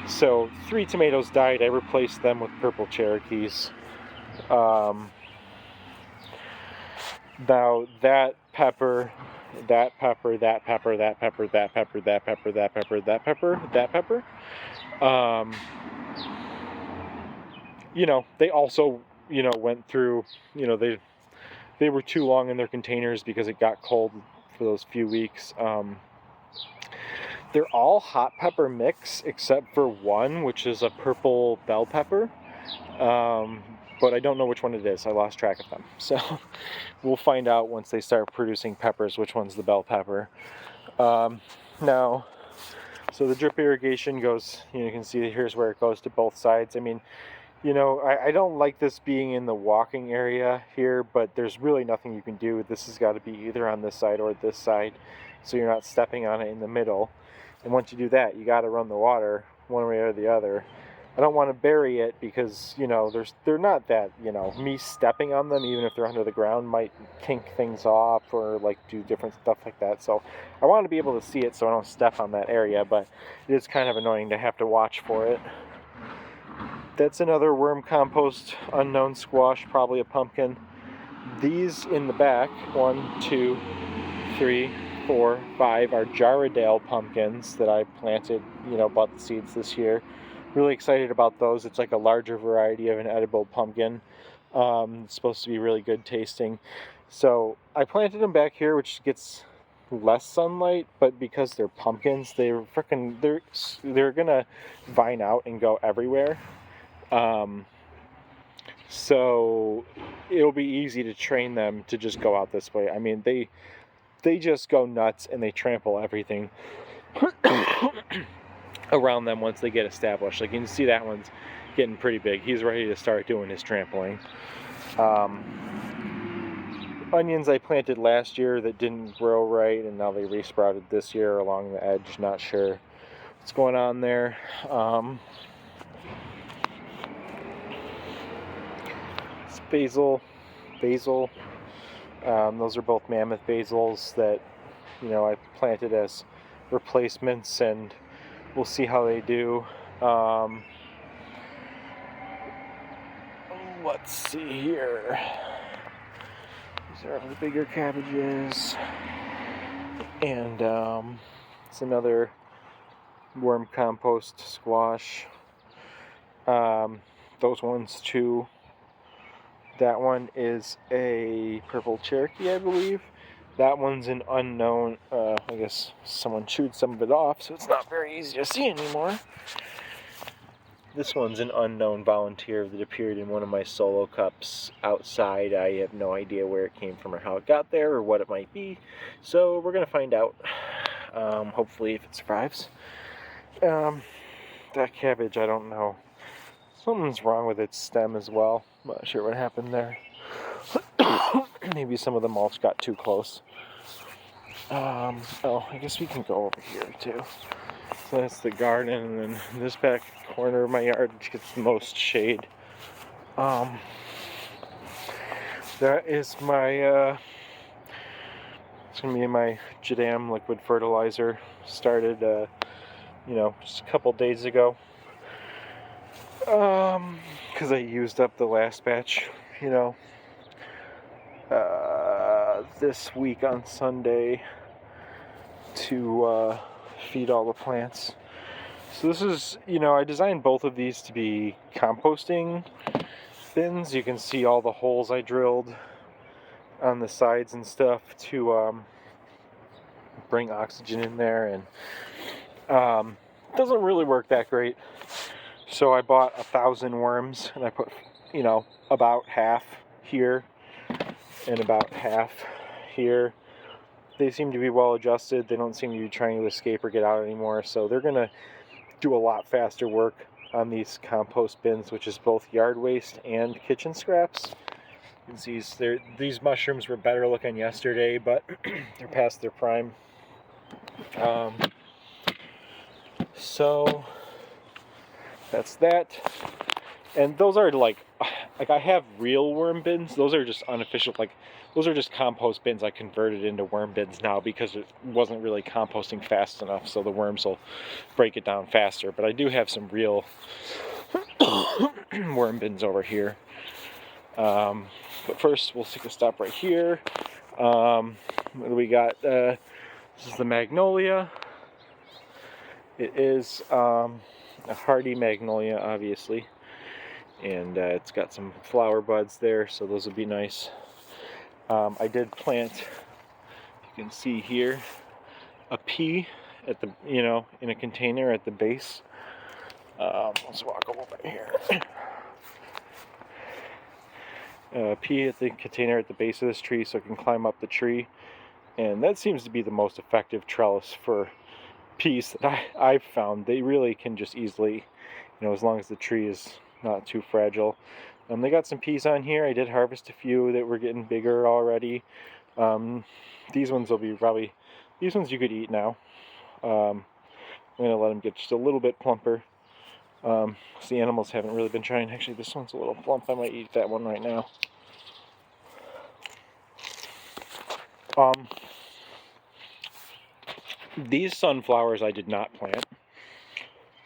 So 3 tomatoes died. I replaced them with purple Cherokees. Now that pepper, that pepper, that pepper, that pepper, that pepper, that pepper, that pepper, that pepper, that pepper. You know, they also, went through, they were too long in their containers because it got cold for those few weeks. They're all hot pepper mix except for one, which is a purple bell pepper. But I don't know which one it is. I lost track of them. So we'll find out once they start producing peppers which one's the bell pepper. Now, so the drip irrigation goes, you can see here's where it goes to both sides. I mean, I don't like this being in the walking area here, but there's really nothing you can do. This has got to be either on this side or this side, so you're not stepping on it in the middle. And once you do that, you got to run the water one way or the other. I don't want to bury it because, they're not that, me stepping on them, even if they're under the ground, might kink things off or like do different stuff like that. So I want to be able to see it so I don't step on that area, but it is kind of annoying to have to watch for it. That's another worm compost, unknown squash, probably a pumpkin. These in the back, 1, 2, 3, 4, 5 are Jarrahdale pumpkins that I planted, bought the seeds this year. Really excited about those. It's like a larger variety of an edible pumpkin. It's supposed to be really good tasting. So I planted them back here, which gets less sunlight, but because they're pumpkins, they're gonna vine out and go everywhere. So it'll be easy to train them to just go out this way. I mean, they just go nuts and they trample everything around them once they get established. Like you can see that one's getting pretty big. He's ready to start doing his trampling. Onions I planted last year that didn't grow right, and now they resprouted this year along the edge. Not sure what's going on there. It's basil. Those are both mammoth basils that I planted as replacements, and we'll see how they do. Let's see here. These are the bigger cabbages, and it's another worm compost squash. Those ones too. That one is a purple Cherokee, I believe. That one's an unknown. I guess someone chewed some of it off, so it's not very easy to see anymore. This one's an unknown volunteer that appeared in one of my solo cups outside. I have no idea where it came from or how it got there or what it might be. So we're going to find out, hopefully, if it survives. That cabbage, I don't know. Something's wrong with its stem as well. I'm not sure what happened there. Maybe some of the mulch got too close. I guess we can go over here too. So that's the garden, and then this back corner of my yard, which gets the most shade. That is my, it's going to be my Jadam liquid fertilizer. Started, just a couple days ago. Because I used up the last batch, this week on Sunday to feed all the plants. So this is, I designed both of these to be composting bins. You can see all the holes I drilled on the sides and stuff to bring oxygen in there, and it doesn't really work that great. So I bought 1,000 worms, and I put, about half here and about half here. They seem to be well adjusted. They don't seem to be trying to escape or get out anymore. So they're going to do a lot faster work on these compost bins, which is both yard waste and kitchen scraps. You can see these mushrooms were better looking yesterday, but they're past their prime. So that's that. And those are like I have real worm bins. Those are just unofficial, those are just compost bins I converted into worm bins now because it wasn't really composting fast enough, so the worms will break it down faster. But I do have some real worm bins over here. But first, we'll take a stop right here. What do we got? This is the magnolia. It is a hardy magnolia, obviously. And it's got some flower buds there, so those would be nice. I did plant, you can see here a pea at the, in a container at the base. Let's walk over here. Pea at the container at the base of this tree so it can climb up the tree. And that seems to be the most effective trellis for peas that I've found. They really can just easily, as long as the tree is not too fragile. They got some peas on here. I did harvest a few that were getting bigger already. These ones will be probably, these ones you could eat now. I'm going to let them get just a little bit plumper. The animals haven't really been trying. Actually, this one's a little plump. I might eat that one right now. These sunflowers I did not plant.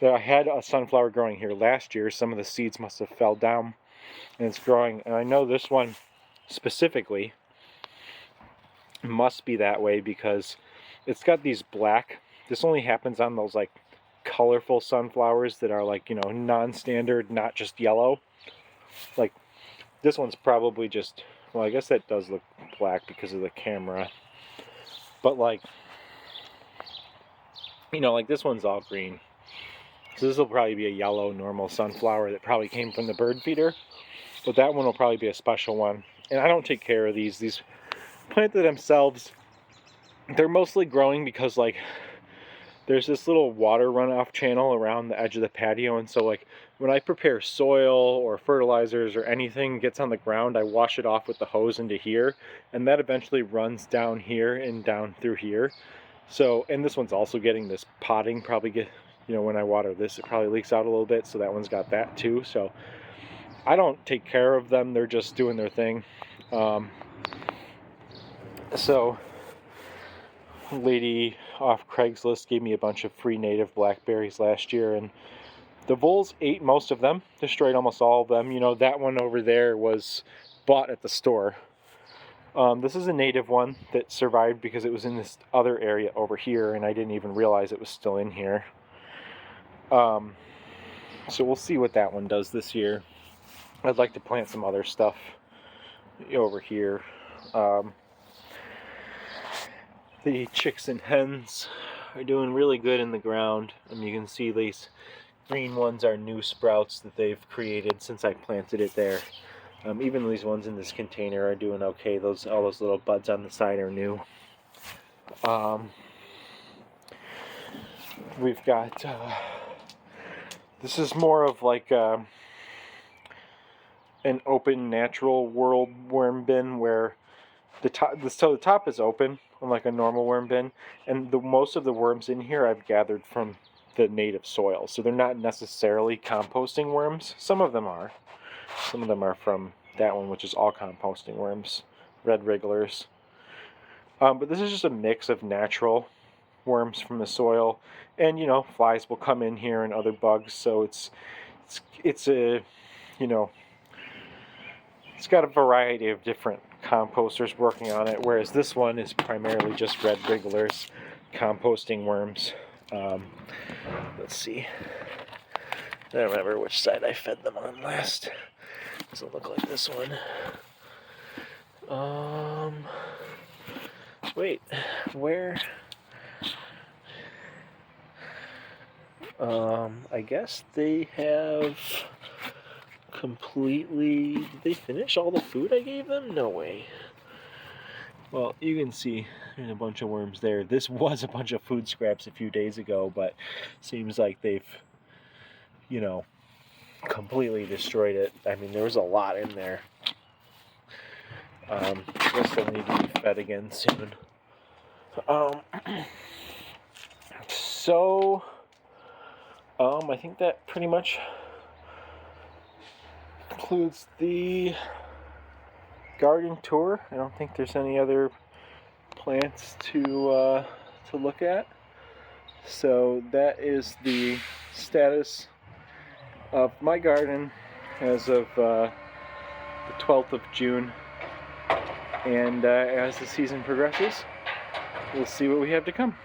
I had a sunflower growing here last year. Some of the seeds must have fell down, and it's growing. And I know this one specifically must be that way because it's got these black. This only happens on those like colorful sunflowers that are like, non-standard, not just yellow. Like this one's probably just, well, I guess that does look black because of the camera. But like, like this one's all green. So this will probably be a yellow normal sunflower that probably came from the bird feeder. But that one will probably be a special one. And I don't take care of these. These planted themselves, they're mostly growing because like there's this little water runoff channel around the edge of the patio. And so like when I prepare soil or fertilizers or anything gets on the ground, I wash it off with the hose into here. And that eventually runs down here and down through here. So, and this one's also getting this potting, probably get, when I water this, it probably leaks out a little bit. So that one's got that too. So I don't take care of them. They're just doing their thing. So lady off Craigslist gave me a bunch of free native blackberries last year, and the voles ate most of them, destroyed almost all of them. That one over there was bought at the store. This is a native one that survived because it was in this other area over here, and I didn't even realize it was still in here. So we'll see what that one does this year. I'd like to plant some other stuff over here. The chicks and hens are doing really good in the ground. You can see these green ones are new sprouts that they've created since I planted it there. Even these ones in this container are doing okay. All those little buds on the side are new. We've got this is more of like an open natural world worm bin where the top is open, like a normal worm bin, and most of the worms in here I've gathered from the native soil, so they're not necessarily composting worms. Some of them are from that one, which is all composting worms, red wrigglers. But this is just a mix of natural worms from the soil, and flies will come in here and other bugs. So it's a it's got a variety of different composters working on it, whereas this one is primarily just red wrigglers composting worms. Let's see. I don't remember which side I fed them on last. Doesn't look like this one. Wait, where? I guess they have completely... Did they finish all the food I gave them? No way. Well, you can see there's a bunch of worms there. This was a bunch of food scraps a few days ago, but seems like they've, completely destroyed it. There was a lot in there. This will need to be fed again soon. I think that pretty much concludes the garden tour. I don't think there's any other plants to look at. So that is the status of my garden as of the 12th of June. And as the season progresses, we'll see what we have to come.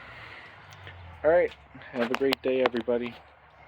Alright, have a great day, everybody.